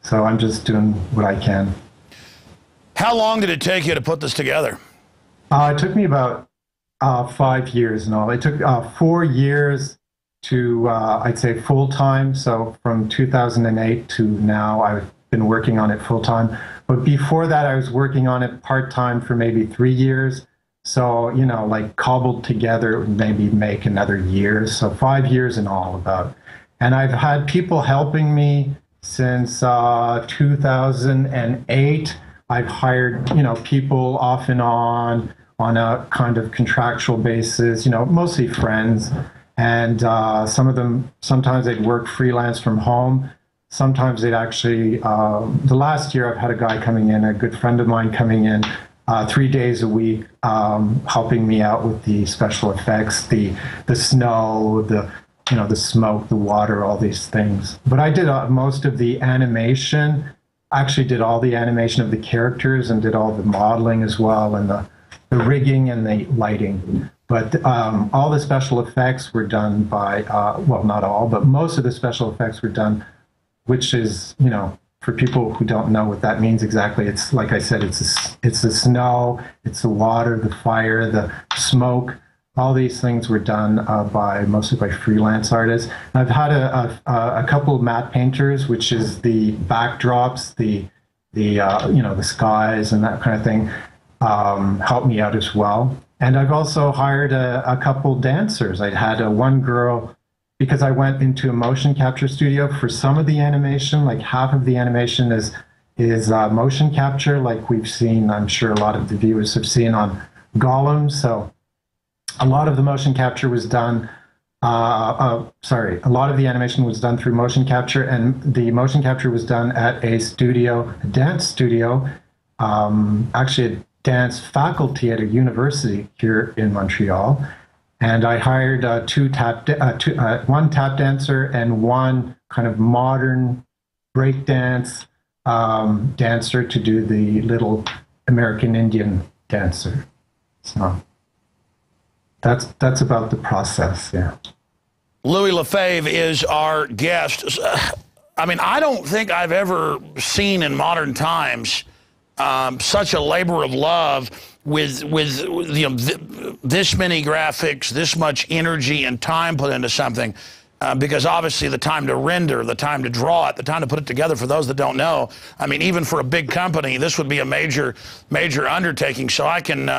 So I'm just doing what I can. How long did it take you to put this together? It took me about 5 years and all. It took 4 years to, I'd say, full-time. So from 2008 to now, I've been working on it full-time. But before that, I was working on it part-time for maybe 3 years. So, you know, like cobbled together, it would maybe make another year. So 5 years in all about. And I've had people helping me since 2008. I've hired, you know, people off and on a kind of contractual basis, you know, mostly friends. And some of them, sometimes they'd work freelance from home. Sometimes they'd actually, the last year I've had a guy coming in, a good friend of mine coming in 3 days a week, helping me out with the special effects, the snow, the, you know, the smoke, the water, all these things. But I did most of the animation, actually did all the animation of the characters and did all the modeling as well, and the rigging and the lighting. But all the special effects were done by, well, not all, but most of the special effects were done, which is, you know, for people who don't know what that means exactly, it's like I said, it's the snow, it's the water, the fire, the smoke. All these things were done mostly by freelance artists. I've had a couple of matte painters, which is the backdrops, the you know, the skies and that kind of thing, help me out as well. And I've also hired a couple dancers. I had one girl, because I went into a motion capture studio for some of the animation, like half of the animation is motion capture, like we've seen, I'm sure a lot of the viewers have seen on Gollum. So a lot of the motion capture was done, a lot of the animation was done through motion capture, and the motion capture was done at a dance studio, actually a dance faculty at a university here in Montreal. And I hired one tap dancer and one kind of modern breakdance dancer to do the little American Indian dancer. So that's about the process, yeah. Louis Lefebvre is our guest. I mean, I don't think I've ever seen in modern times such a labor of love with you know, this many graphics, this much energy and time put into something, because obviously the time to render, the time to draw it, the time to put it together, for those that don't know, I mean, even for a big company, this would be a major undertaking. So I can,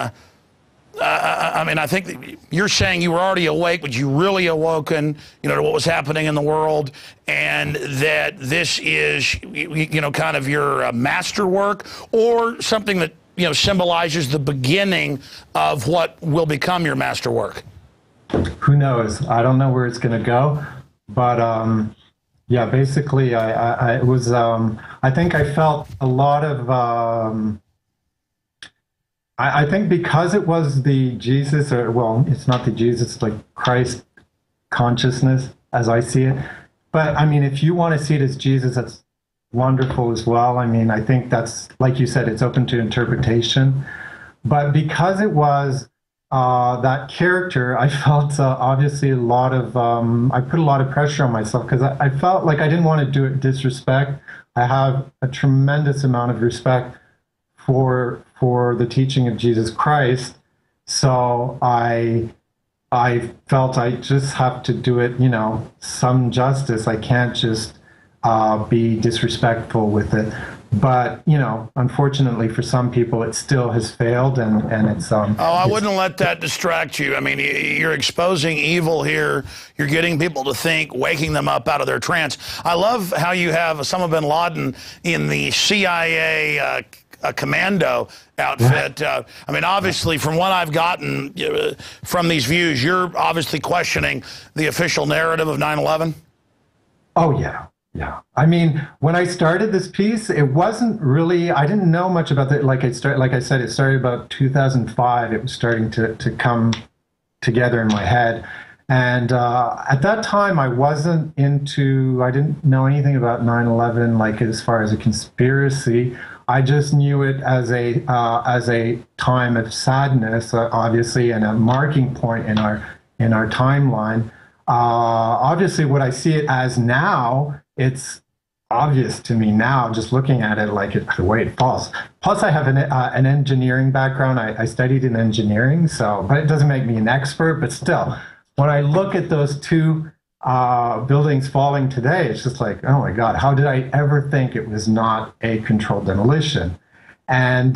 I mean, I think you're saying you were already awake, but you really awoken, you know, to what was happening in the world, and that this is, you know, kind of your masterwork, or something that, you know, symbolizes the beginning of what will become your masterwork. Who knows? I don't know where it's going to go, but yeah, basically, I was, I think I felt a lot of. I think because it was the Jesus, or well, it's not the Jesus, it's like Christ consciousness as I see it. But I mean, if you want to see it as Jesus, that's wonderful as well. I mean, I think that's, like you said, it's open to interpretation. But because it was that character, I felt obviously a lot of, I put a lot of pressure on myself, because I felt like I didn't want to do it disrespect. I have a tremendous amount of respect for the teaching of Jesus Christ. So I felt I just have to do it, you know, some justice. I can't just be disrespectful with it. But, you know, unfortunately for some people, it still has failed, and it's... I wouldn't let that distract you. I mean, you're exposing evil here. You're getting people to think, waking them up out of their trance. I love how you have Osama bin Laden in the CIA a commando outfit. I mean, obviously, from what I've gotten from these views, you're obviously questioning the official narrative of 9/11. Oh, yeah. Yeah. I mean, when I started this piece, it wasn't really, I didn't know much about that. Like I said, it started about 2005. It was starting to come together in my head. And at that time, I didn't know anything about 9/11, like as far as a conspiracy. I just knew it as a time of sadness, obviously, and a marking point in our timeline. Obviously, what I see it as now, it's obvious to me now, just looking at it, like the way it falls. Plus, I have an engineering background. I studied in engineering, but it doesn't make me an expert. But still, when I look at those two buildings falling today, it's just like, oh my God, how did I ever think it was not a controlled demolition? And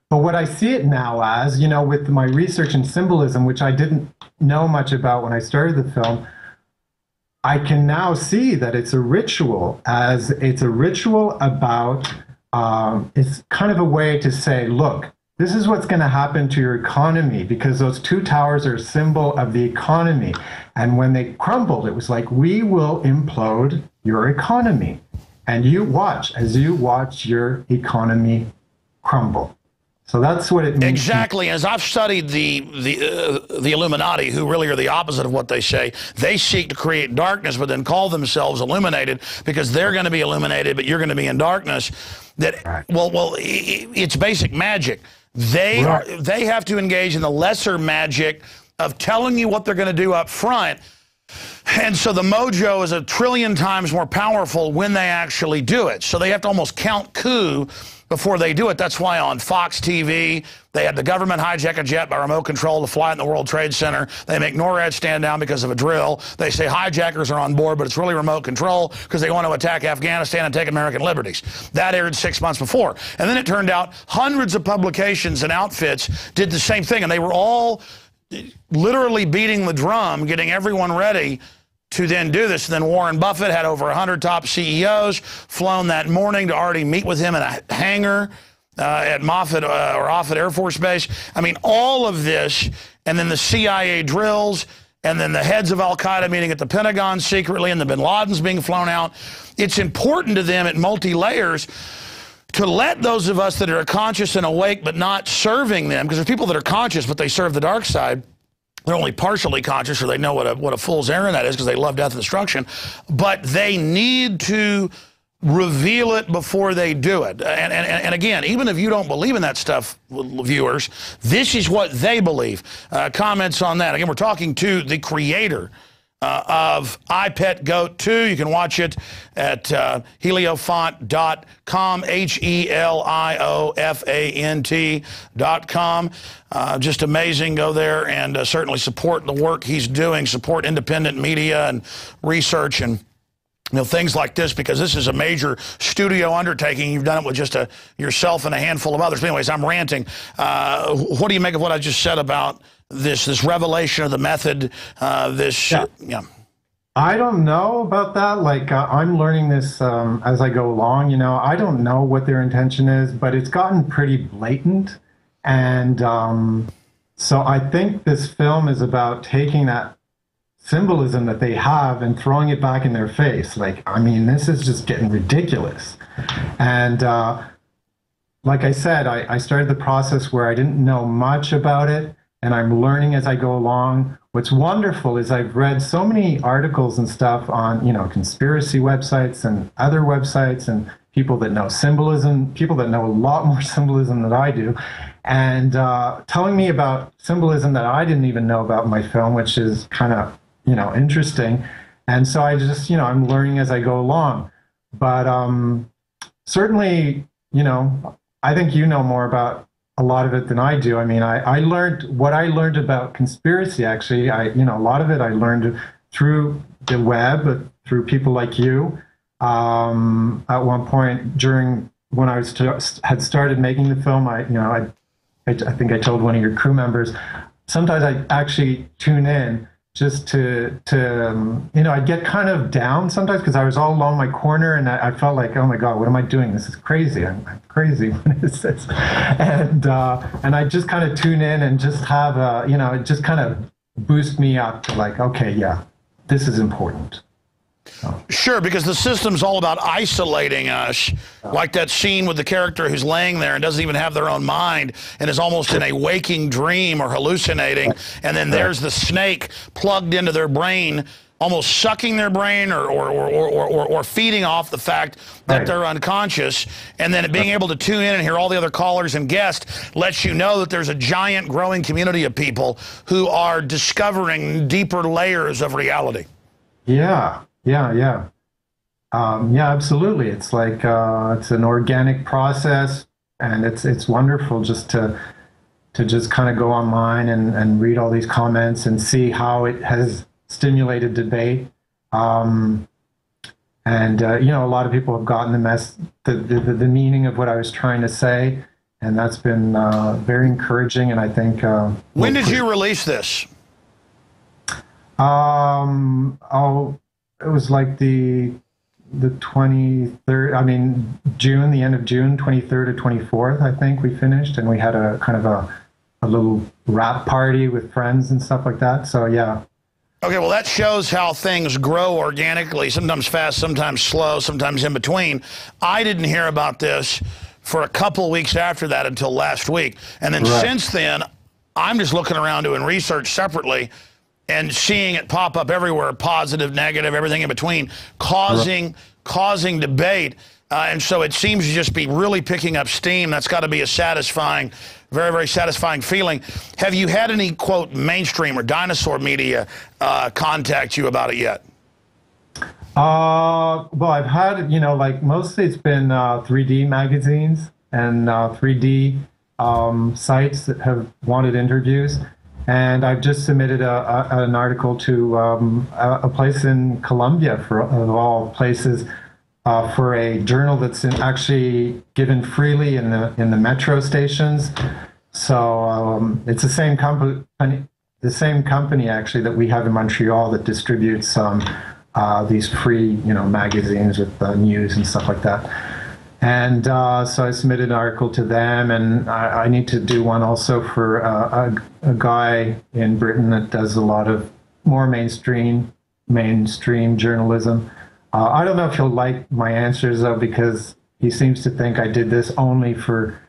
but what I see it now as, with my research in symbolism, which I didn't know much about when I started the film, I can now see that it's a ritual, as it's a ritual about, it's kind of a way to say, look, this is what's going to happen to your economy, because those two towers are a symbol of the economy. And when they crumbled, it was like, we will implode your economy. And you watch as you watch your economy crumble. So that's what it means. Exactly. As I've studied the Illuminati, who really are the opposite of what they say, they seek to create darkness, but then call themselves illuminated, because they're going to be illuminated, but you're going to be in darkness. That right. well, it's basic magic. They have to engage in the lesser magic of telling you what they're going to do up front. And so the mojo is a trillion times more powerful when they actually do it. So they have to almost count coup before they do it. That's why on Fox TV, they had the government hijack a jet by remote control to fly in the World Trade Center. They make NORAD stand down because of a drill. They say hijackers are on board, but it's really remote control because they want to attack Afghanistan and take American liberties. That aired 6 months before. And then it turned out hundreds of publications and outfits did the same thing, and they were all literally beating the drum, getting everyone ready to then do this. And then Warren Buffett had over 100 top CEOs flown that morning to already meet with him in a hangar at Moffett or Offutt Air Force Base. I mean, all of this, and then the CIA drills, and then the heads of Al-Qaeda meeting at the Pentagon secretly, and the bin Ladens being flown out. It's important to them at multi-layers to let those of us that are conscious and awake but not serving them, because there's people that are conscious but they serve the dark side. They're only partially conscious, or they know what a fool's errand that is, because they love death and destruction. But they need to reveal it before they do it. And again, even if you don't believe in that stuff, viewers, this is what they believe. Comments on that. Again, we're talking to the creator of I Pet Goat 2. You can watch it at heliofant.com, HELIOFANT.com. Just amazing. Go there and certainly support the work he's doing, support independent media and research and things like this, because this is a major studio undertaking. You've done it with just yourself and a handful of others. But anyways, I'm ranting. What do you make of what I just said about this revelation of the method? Yeah. I don't know about that. Like, I'm learning this as I go along. I don't know what their intention is, but it's gotten pretty blatant. And so I think this film is about taking that symbolism that they have and throwing it back in their face. Like, I mean, this is just getting ridiculous. And like I said, I started the process where I didn't know much about it, and I'm learning as I go along. What's wonderful is I've read so many articles and stuff on, conspiracy websites and other websites, and people that know symbolism, people that know a lot more symbolism than I do, and telling me about symbolism that I didn't even know about in my film, which is kind of, interesting. And so I just, I'm learning as I go along. But certainly, I think you know more about a lot of it than I do. I mean, I learned what I learned about conspiracy, actually. A lot of it I learned through the web, through people like you. At one point during when I had started making the film, I think I told one of your crew members, sometimes I actually tune in just to I'd get kind of down sometimes because I was all alone in my corner, and I felt like, oh my God, what am I doing? This is crazy. I'm crazy. What is this? And I just kind of tune in and just have it just kind of boost me up to like, okay, yeah, this is important. Sure, because the system's all about isolating us, like that scene with the character who's laying there and doesn't even have their own mind and is almost in a waking dream or hallucinating, and then there's the snake plugged into their brain, almost sucking their brain or feeding off the fact that they're unconscious, and then being able to tune in and hear all the other callers and guests lets you know that there's a giant growing community of people who are discovering deeper layers of reality. Yeah. Yeah, absolutely. It's like it's an organic process, and it's wonderful just to just kind of go online and read all these comments and see how it has stimulated debate. You know, a lot of people have gotten the meaning of what I was trying to say, and that's been very encouraging. And I think when did you release this? Oh, it was like the 23rd. I mean, June, the end of June, 23rd or 24th. I think we finished, and we had a kind of a little rap party with friends and stuff like that. So yeah. Okay, well, that shows how things grow organically, sometimes fast, sometimes slow, sometimes in between. I didn't hear about this for a couple weeks after that until last week. And then since then, I'm just looking around doing research separately and seeing it pop up everywhere, positive, negative, everything in between, causing debate. And so it seems to just be really picking up steam. That's got to be a satisfying, very, very satisfying feeling. Have you had any, quote, mainstream or dinosaur media contact you about it yet? Well, I've had, you know, like mostly it's been 3D magazines and 3D sites that have wanted interviews. And I've just submitted an article to a place in Colombia, of all places, for a journal that's actually given freely in the metro stations. So it's the same company actually that we have in Montreal that distributes these free, you know, magazines with news and stuff like that. And so I submitted an article to them, and I need to do one also for a guy in Britain that does a lot of more mainstream journalism. I don't know if he'll like my answers, though, because he seems to think I did this only for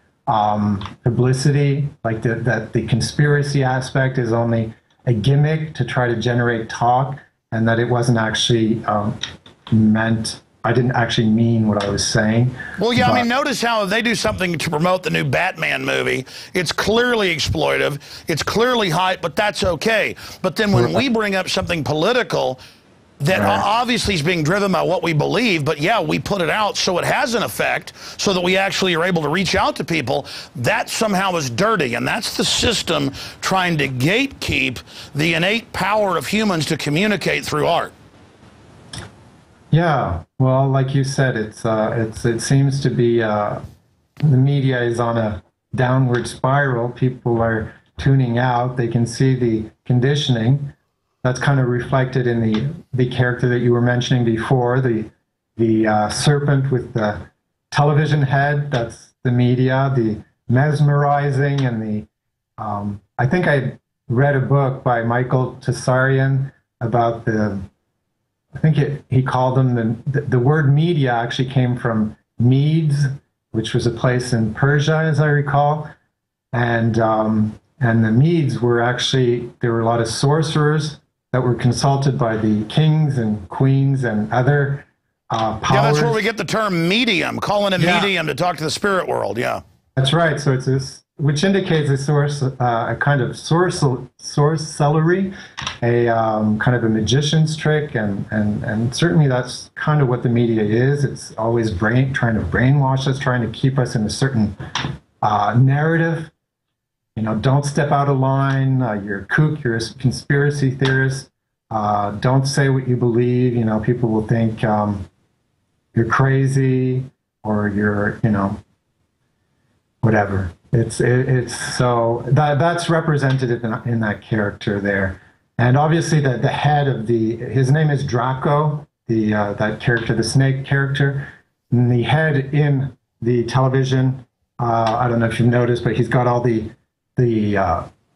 publicity, like that the conspiracy aspect is only a gimmick to try to generate talk, and that it wasn't actually meant. I didn't actually mean what I was saying. Well, yeah, I mean, notice how they do something to promote the new Batman movie. It's clearly exploitive. It's clearly hype, but that's okay. But then when we bring up something political that obviously is being driven by what we believe, but yeah, we put it out so it has an effect, so that we actually are able to reach out to people, that somehow is dirty. And that's the system trying to gatekeep the innate power of humans to communicate through art. Yeah, well, like you said, it seems to be the media is on a downward spiral. People are tuning out. They can see the conditioning. That's kind of reflected in the character that you were mentioning before, the serpent with the television head. That's the media. The mesmerizing and the I think I read a book by Michael Tsarian about the. I think he called them the word media actually came from Medes, which was a place in Persia, as I recall, and the Medes were actually, there were a lot of sorcerers that were consulted by the kings and queens and other powers. Yeah, that's where we get the term medium, calling a medium to talk to the spirit world. Yeah, that's right. So it's this, which indicates a kind of sorcery, a kind of a magician's trick, and certainly that's kind of what the media is. It's always trying to brainwash us, trying to keep us in a certain narrative. You know, don't step out of line. You're a kook. You're a conspiracy theorist. Don't say what you believe. You know, people will think you're crazy or you're, you know, whatever. It's so that's represented in that character there, and obviously the head of his name is Draco, that character, the snake character, and the head in the television. I don't know if you've noticed, but he's got all the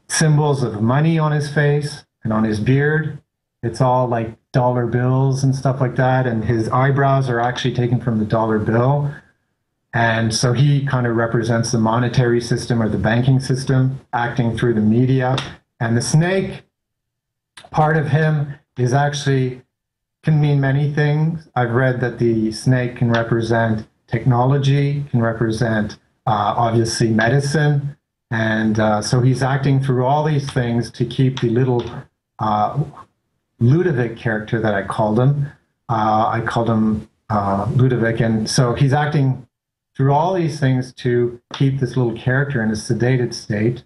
symbols of money on his face and on his beard. It's all like dollar bills and stuff like that, and his eyebrows are actually taken from the dollar bill. And so he kind of represents the monetary system or the banking system acting through the media. And the snake part of him is actually can mean many things. I've read that the snake can represent technology, can represent obviously medicine. And so he's acting through all these things to keep the little Ludovic character that I called him Ludovic. And so he's acting through all these things to keep this little character in a sedated state.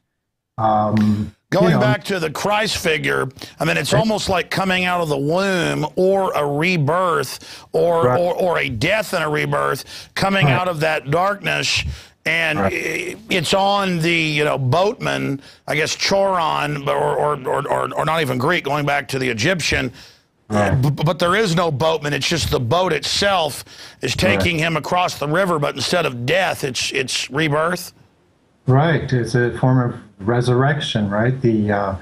Going back to the Christ figure, I mean, it's almost like coming out of the womb, or a rebirth, or a death and a rebirth, coming out of that darkness. And it's on the boatman, I guess Choron, or not even Greek, going back to the Egyptian. But there is no boatman. It's just the boat itself is taking him across the river. But instead of death, it's rebirth. Right. It's a form of resurrection. Right. The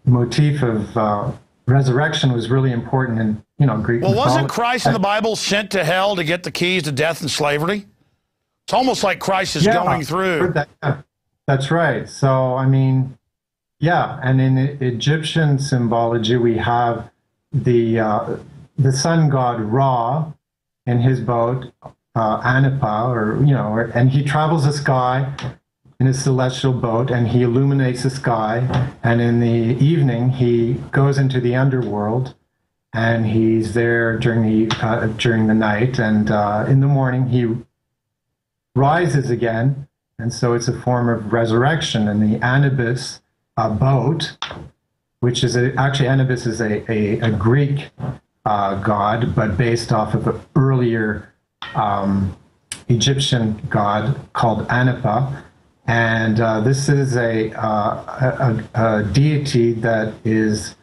motif of resurrection was really important in Greek mythology. Wasn't Christ in the Bible sent to hell to get the keys to death and slavery? It's almost like Christ is going through. That's right. So I mean, yeah, and in Egyptian symbology, we have the sun god Ra in his boat, Anipa, and he travels the sky in his celestial boat, and he illuminates the sky. And in the evening, he goes into the underworld, and he's there during the night. And in the morning, he rises again, and so it's a form of resurrection. And the Anubis boat, which is actually Anubis is a Greek god, but based off of an earlier Egyptian god called Anipa. And this is a deity that is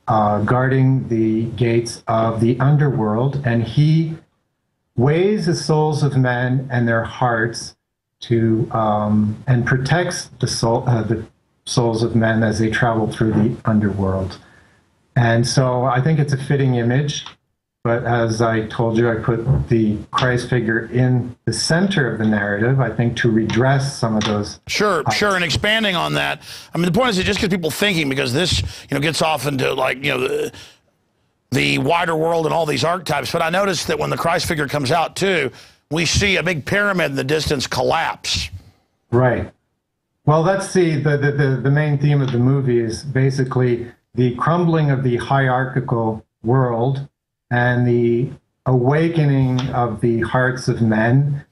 guarding the gates of the underworld, and he weighs the souls of men and their hearts to and protects the souls of men as they travel through the underworld. And so I think it's a fitting image. But as I told you, I put the Christ figure in the center of the narrative, I think, to redress some of those. Sure. And expanding on that, I mean, the point is it just gets people thinking, because this, gets off into the wider world and all these archetypes. But I noticed that when the Christ figure comes out too, we see a big pyramid in the distance collapse. Right. Well, that's the main theme of the movie is basically the crumbling of the hierarchical world and the awakening of the hearts of men,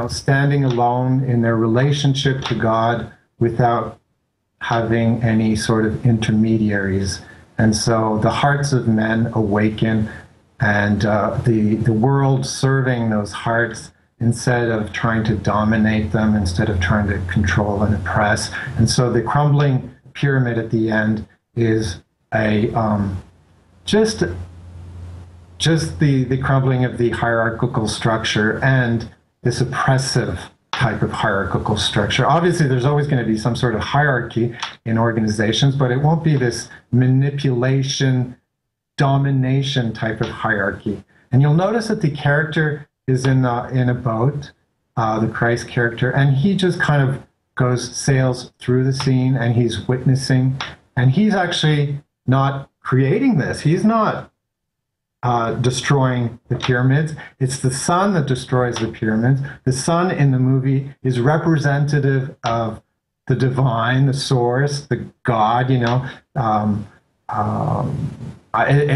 standing alone in their relationship to God without having any sort of intermediaries. And so the hearts of men awaken, and the world serving those hearts instead of trying to dominate them, instead of trying to control and oppress. And so the crumbling pyramid at the end is just the crumbling of the hierarchical structure and this oppressive type of hierarchical structure. Obviously, there's always going to be some sort of hierarchy in organizations, but it won't be this manipulation, domination type of hierarchy. And you'll notice that the character is in a boat, the Christ character, and he just kind of sails through the scene, and he's witnessing, and he's actually not creating this. He's not destroying the pyramids. It's the sun that destroys the pyramids. The sun in the movie is representative of the divine, the source, the God, it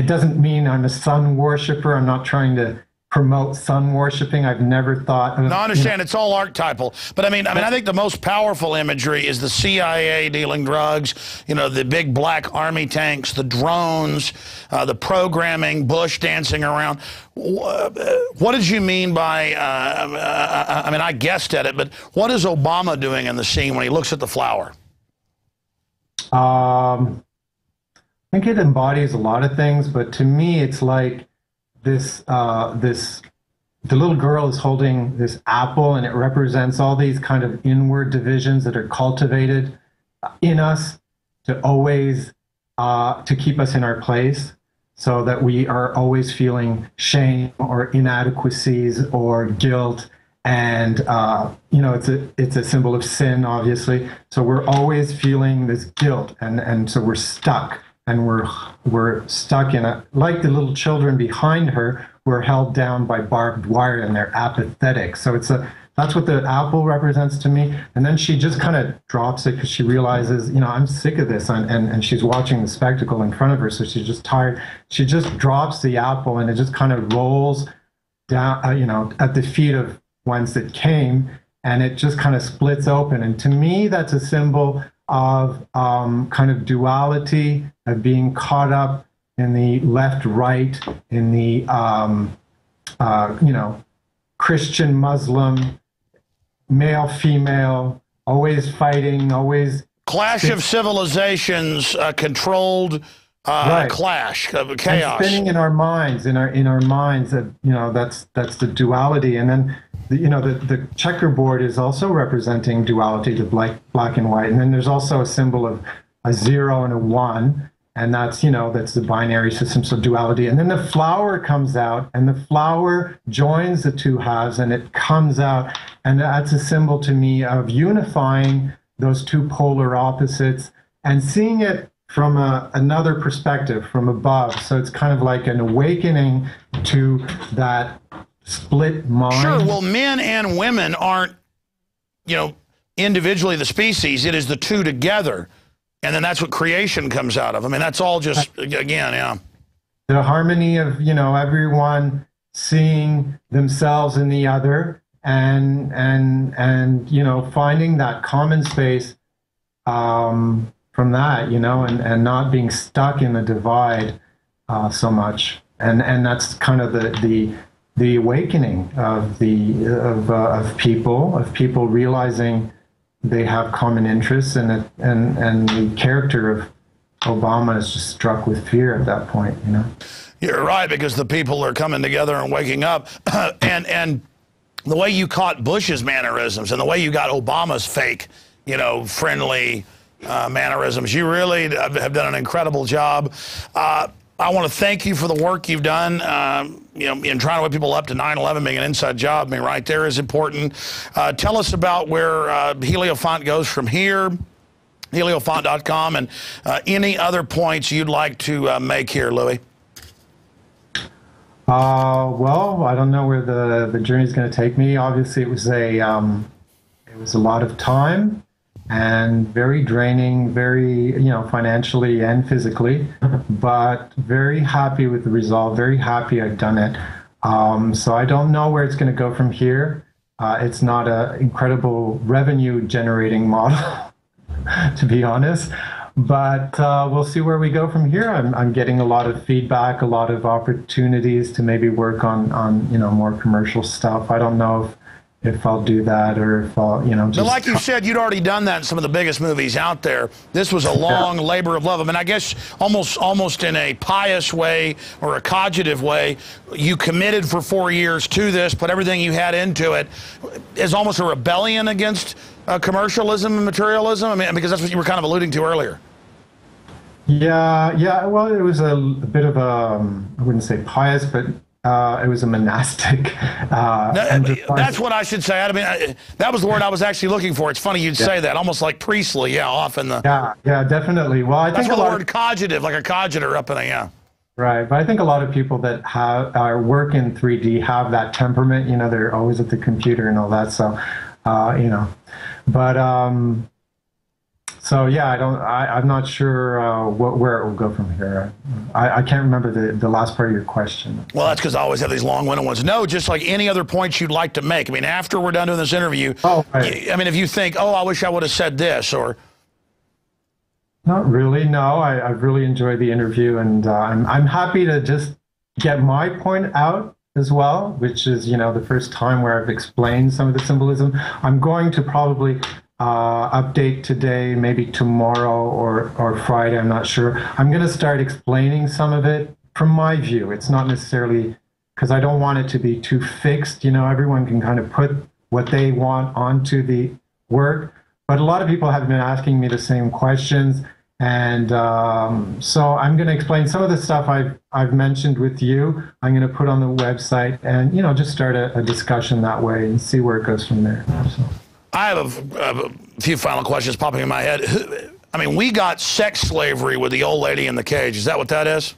doesn't mean I'm a sun worshiper. I'm not trying to promote sun worshiping. I've never thought of, No, I understand. It's all archetypal. But I mean, I think the most powerful imagery is the CIA dealing drugs, the big black army tanks, the drones, the programming, Bush dancing around. What did you mean by, I guessed at it, but what is Obama doing in the scene when he looks at the flower? I think it embodies a lot of things, but to me, it's like the little girl is holding this apple, and it represents all these kind of inward divisions that are cultivated in us to always to keep us in our place, so that we are always feeling shame or inadequacies or guilt. And it's a symbol of sin, obviously. So we're always feeling this guilt, and so we're stuck. And we're stuck in like the little children behind her, we're held down by barbed wire, and they're apathetic. So it's That's what the apple represents to me. And then she just kind of drops it because she realizes, I'm sick of this. And she's watching the spectacle in front of her, so she's just tired. She just drops the apple, and it just kind of rolls down, at the feet of whence it came, and it just kind of splits open. And to me, that's a symbol of kind of duality, of being caught up in the left-right, in the, Christian, Muslim, male, female, always fighting, always... Clash of civilizations, controlled right. Clash, chaos. And spinning in our minds, in our minds, that's the duality. And then, the checkerboard is also representing duality, the black and white. And then there's also a symbol of a 0 and a 1. And that's, that's the binary system, so duality. And then the flower comes out, and the flower joins the two halves, and it comes out. And that's a symbol to me of unifying those two polar opposites and seeing it from another perspective, from above. So it's kind of like an awakening to that split mind. Sure, well, men and women aren't, individually the species. It is the two together. And then that's what creation comes out of. I mean, that's all just, again, yeah. The harmony of, everyone seeing themselves in the other and finding that common space from that, and not being stuck in the divide so much. And that's kind of the awakening of people realizing they have common interests, and the character of Obama is just struck with fear at that point, You're right, because the people are coming together and waking up, and the way you caught Bush's mannerisms and the way you got Obama's fake, friendly mannerisms, you really have done an incredible job. I want to thank you for the work you've done, in trying to wake people up to 9/11 being an inside job. I mean, right there is important. Tell us about where Heliofont goes from here, heliofont.com, and any other points you'd like to make here, Louis. Well, I don't know where the journey is going to take me. Obviously, it was a lot of time. And very draining, very, financially and physically, but very happy with the result, very happy I've done it. So I don't know where it's going to go from here. It's not an incredible revenue generating model, to be honest, but we'll see where we go from here. I'm getting a lot of feedback, a lot of opportunities to maybe work on more commercial stuff. I don't know if I'll do that, or if I'll, just... But like you said, you'd already done that in some of the biggest movies out there. This was a long labor of love. I mean, I guess almost in a pious way or a cogitative way, you committed for 4 years to this, put everything you had into it. Is almost a rebellion against commercialism and materialism? I mean, because that's what you were kind of alluding to earlier. Yeah. Well, it was a bit of a, I wouldn't say pious, but it was a monastic. That's what I should say. I mean, that was the word I was actually looking for. It's funny you'd say that, almost like priestly, yeah, off in the... Yeah, definitely. Well, I think that's the word cogitive, like a cogiter up in a, yeah. Right, but I think a lot of people that work in 3D have that temperament. They're always at the computer and all that. So, but so yeah, I'm not sure where it will go from here. I can't remember the last part of your question. Well, that's because I always have these long-winded ones. No, just like any other points you'd like to make. I mean, after we're done doing this interview, right. I mean, if you think, oh, I wish I would have said this, or... Not really, no. I've really enjoyed the interview, and I'm happy to just get my point out as well, which is, the first time where I've explained some of the symbolism. I'm going to probably update today, maybe tomorrow or Friday, I'm not sure. I'm going to start explaining some of it from my view. It's not necessarily, because I don't want it to be too fixed. Everyone can kind of put what they want onto the work, but a lot of people have been asking me the same questions. And so I'm going to explain some of the stuff I've mentioned with you. I'm going to put on the website and, just start a discussion that way and see where it goes from there. So. I have a few final questions popping in my head. I mean, we got sex slavery with the old lady in the cage. Is that what that is?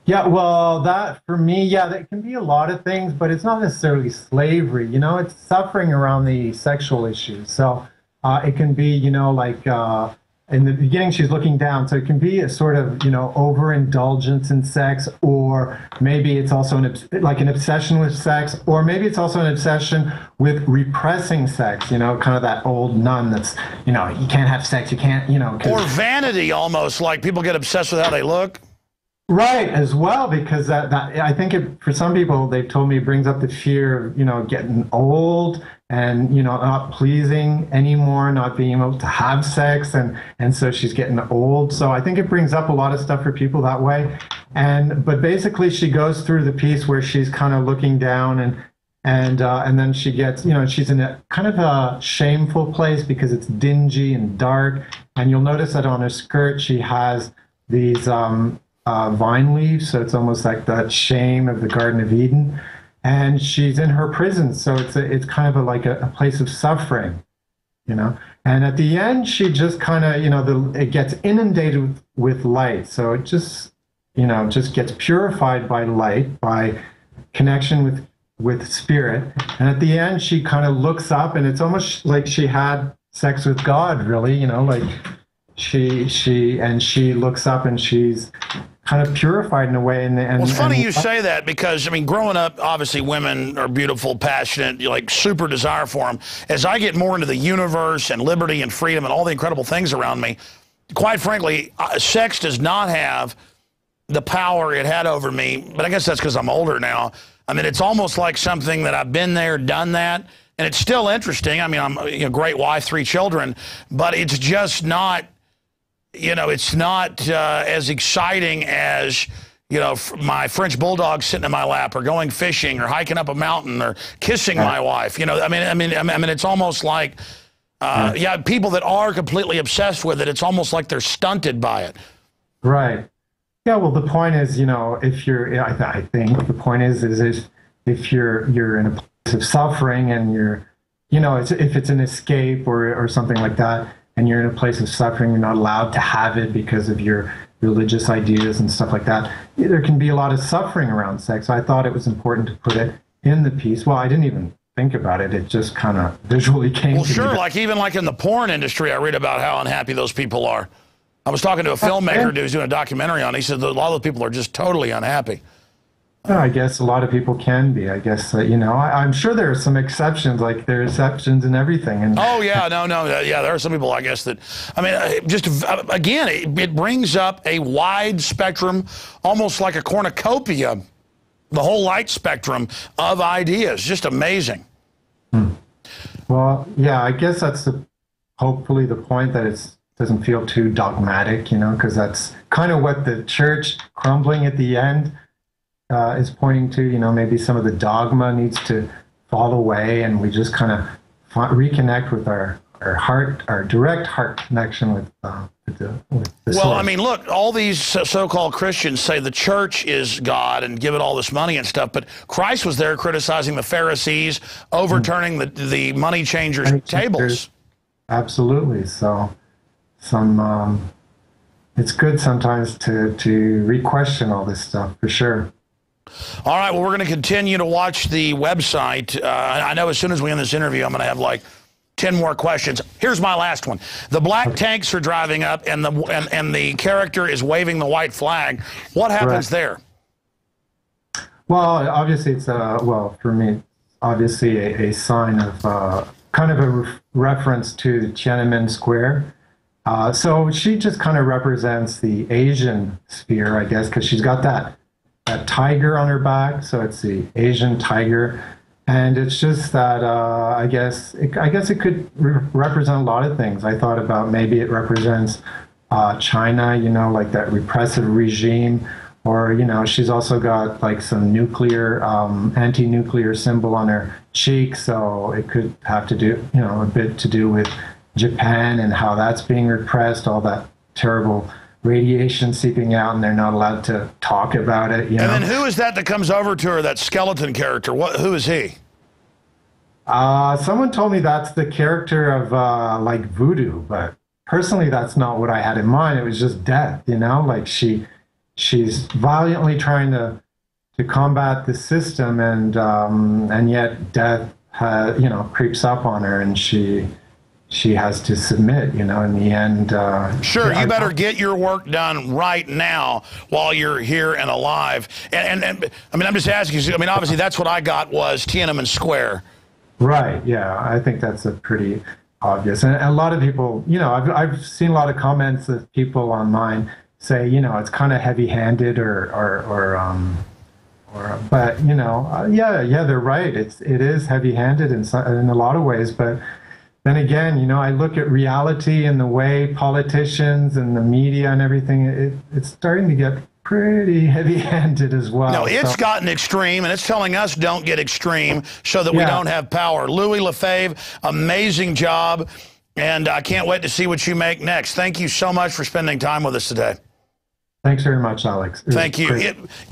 Yeah, well, that for me, yeah, that can be a lot of things, but it's not necessarily slavery. It's suffering around the sexual issues. So it can be, like in the beginning, she's looking down. So it can be a sort of, overindulgence in sex, or maybe it's also like an obsession with sex, or maybe it's also an obsession with repressing sex, kind of that old nun that's, you can't have sex, you can't, Or vanity almost, like people get obsessed with how they look. Right, as well, because that I think for some people, they've told me it brings up the fear of, getting old and, not pleasing anymore, not being able to have sex. And so she's getting old. So I think it brings up a lot of stuff for people that way. But basically she goes through the piece where she's kind of looking down and then she gets, she's in a kind of a shameful place because it's dingy and dark. And you'll notice that on her skirt, she has these, vine leaves, so it's almost like that shame of the Garden of Eden, and she's in her prison, so it's kind of like a place of suffering, and at the end she just kind of it gets inundated with light, so it just just gets purified by light, by connection with spirit, and at the end she kind of looks up and it's almost like she had sex with God, really, like she looks up and she's kind of purified in a way. Well, it's funny you say that because, I mean, growing up, obviously women are beautiful, passionate, like super desire for them. As I get more into the universe and liberty and freedom and all the incredible things around me, quite frankly, sex does not have the power it had over me. But I guess that's because I'm older now. I mean, it's almost like something that I've been there, done that. And it's still interesting. I mean, I'm a great wife, 3 children, but it's just not... it's not as exciting as, my French bulldog sitting in my lap or going fishing or hiking up a mountain or kissing my wife. I mean, it's almost like, people that are completely obsessed with it, it's almost like they're stunted by it. Right. Yeah. Well, the point is, if you're, I think the point is if you're in a place of suffering and you're, if it's an escape or something like that, and you're in a place of suffering, you're not allowed to have it because of your religious ideas and stuff like that, there can be a lot of suffering around sex. So I thought it was important to put it in the piece. Well, I didn't even think about it. It just kind of visually came to me. Well, sure, even in the porn industry, I read about how unhappy those people are. I was talking to a filmmaker who was doing a documentary on it. He said that a lot of those people are just totally unhappy. I guess a lot of people can be. I guess, I'm sure there are some exceptions, like there are exceptions in everything. And oh, yeah, no, yeah, there are some people, I guess, that, I mean, just, again, it brings up a wide spectrum, almost like a cornucopia, the whole light spectrum of ideas. Just amazing. Well, yeah, I guess that's hopefully the point, that it doesn't feel too dogmatic, because that's kind of what the church crumbling at the end is pointing to. Maybe some of the dogma needs to fall away and we just kind of reconnect with our heart, our direct heart connection with the well, source. I mean, look, all these so-called Christians say the church is God and give it all this money and stuff, but Christ was there criticizing the Pharisees, overturning the money changers' tables. Absolutely. So it's good sometimes to re-question all this stuff, for sure. All right, well, we're going to continue to watch the website. I know as soon as we end this interview, I'm going to have like 10 more questions. Here's my last one. The black tanks are driving up, and the character is waving the white flag. What happens there? Well, obviously, it's for me, obviously a sign of kind of a reference to Tiananmen Square. So she just kind of represents the Asian sphere, I guess, because she's got that tiger on her back, so it's the Asian tiger, and it's just that I guess it could represent a lot of things. I thought about maybe it represents China, like that repressive regime, or she's also got like some nuclear anti-nuclear symbol on her cheek, so it could have to do a bit to do with Japan and how that's being repressed, all that terrible radiation seeping out, and they're not allowed to talk about it. And then who is that comes over to her, that skeleton character? Who is he? Someone told me that's the character of like voodoo, but personally that's not what I had in mind. It was just death, like she she's valiantly trying to combat the system, and yet death, creeps up on her, and she has to submit, in the end. Sure, you better get your work done right now while you're here and alive. And I mean, I'm just asking you, I mean, obviously that's what I got was Tiananmen Square. Right, yeah, I think that's a pretty obvious. And a lot of people, I've seen a lot of comments of people online say, it's kind of heavy-handed but yeah, they're right. It is heavy-handed in a lot of ways, but then again, I look at reality and the way politicians and the media and everything, it's starting to get pretty heavy-handed as well. No, it's gotten extreme, and it's telling us don't get extreme so that we don't have power. Louis Lefebvre, amazing job, and I can't wait to see what you make next. Thank you so much for spending time with us today. Thanks very much, Alex. Thank you.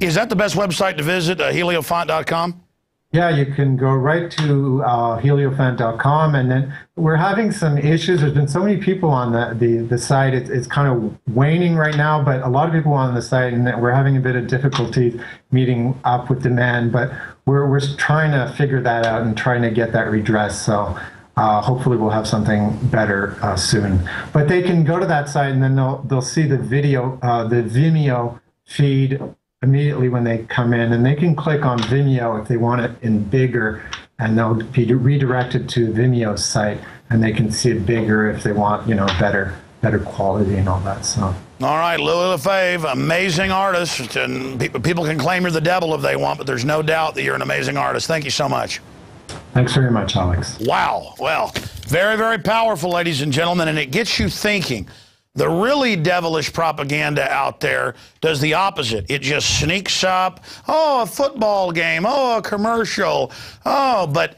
Is that the best website to visit, heliofont.com? Yeah, you can go right to heliofont.com, and then we're having some issues. There's been so many people on the site. It's kind of waning right now, but a lot of people on the site, and we're having a bit of difficulty meeting up with demand, but we're trying to figure that out and trying to get that redressed. So hopefully we'll have something better soon. But they can go to that site, and then they'll see the video, the Vimeo feed immediately when they come in, and they can click on Vimeo if they want it in bigger, and they'll be redirected to Vimeo's site, and they can see it bigger if they want, better quality and all that. So. All right, Louis Lefebvre, amazing artist, and people can claim you're the devil if they want, but there's no doubt that you're an amazing artist. Thank you so much. Thanks very much, Alex. Wow. Well, very, very powerful, ladies and gentlemen, and it gets you thinking. The really devilish propaganda out there does the opposite. It just sneaks up, a football game, a commercial, but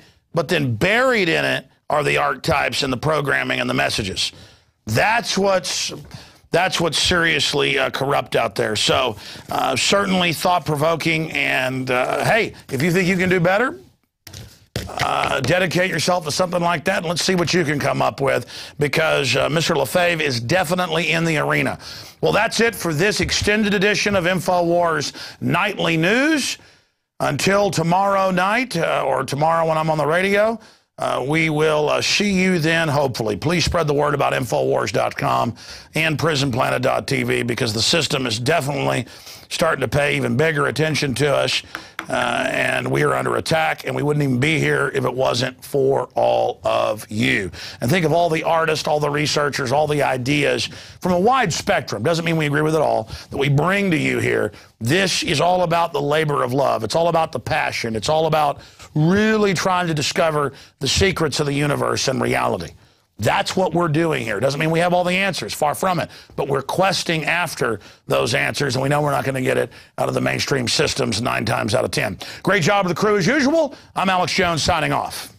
then buried in it are the archetypes and the programming and the messages. That's what's seriously corrupt out there. So certainly thought-provoking, and hey, if you think you can do better, dedicate yourself to something like that, and let's see what you can come up with, because Mr. Lefebvre is definitely in the arena. Well, that's it for this extended edition of Infowars Nightly News. Until tomorrow night, or tomorrow when I'm on the radio, we will see you then, hopefully. Please spread the word about Infowars.com and PrisonPlanet.tv, because the system is definitely starting to pay even bigger attention to us, and we are under attack, and we wouldn't even be here if it wasn't for all of you. And think of all the artists, all the researchers, all the ideas from a wide spectrum. Doesn't mean we agree with it all, that we bring to you here. This is all about the labor of love. It's all about the passion. It's all about really trying to discover the secrets of the universe and reality. That's what we're doing here. Doesn't mean we have all the answers, far from it, but we're questing after those answers, and we know we're not going to get it out of the mainstream systems 9 times out of 10. Great job to the crew as usual. I'm Alex Jones signing off.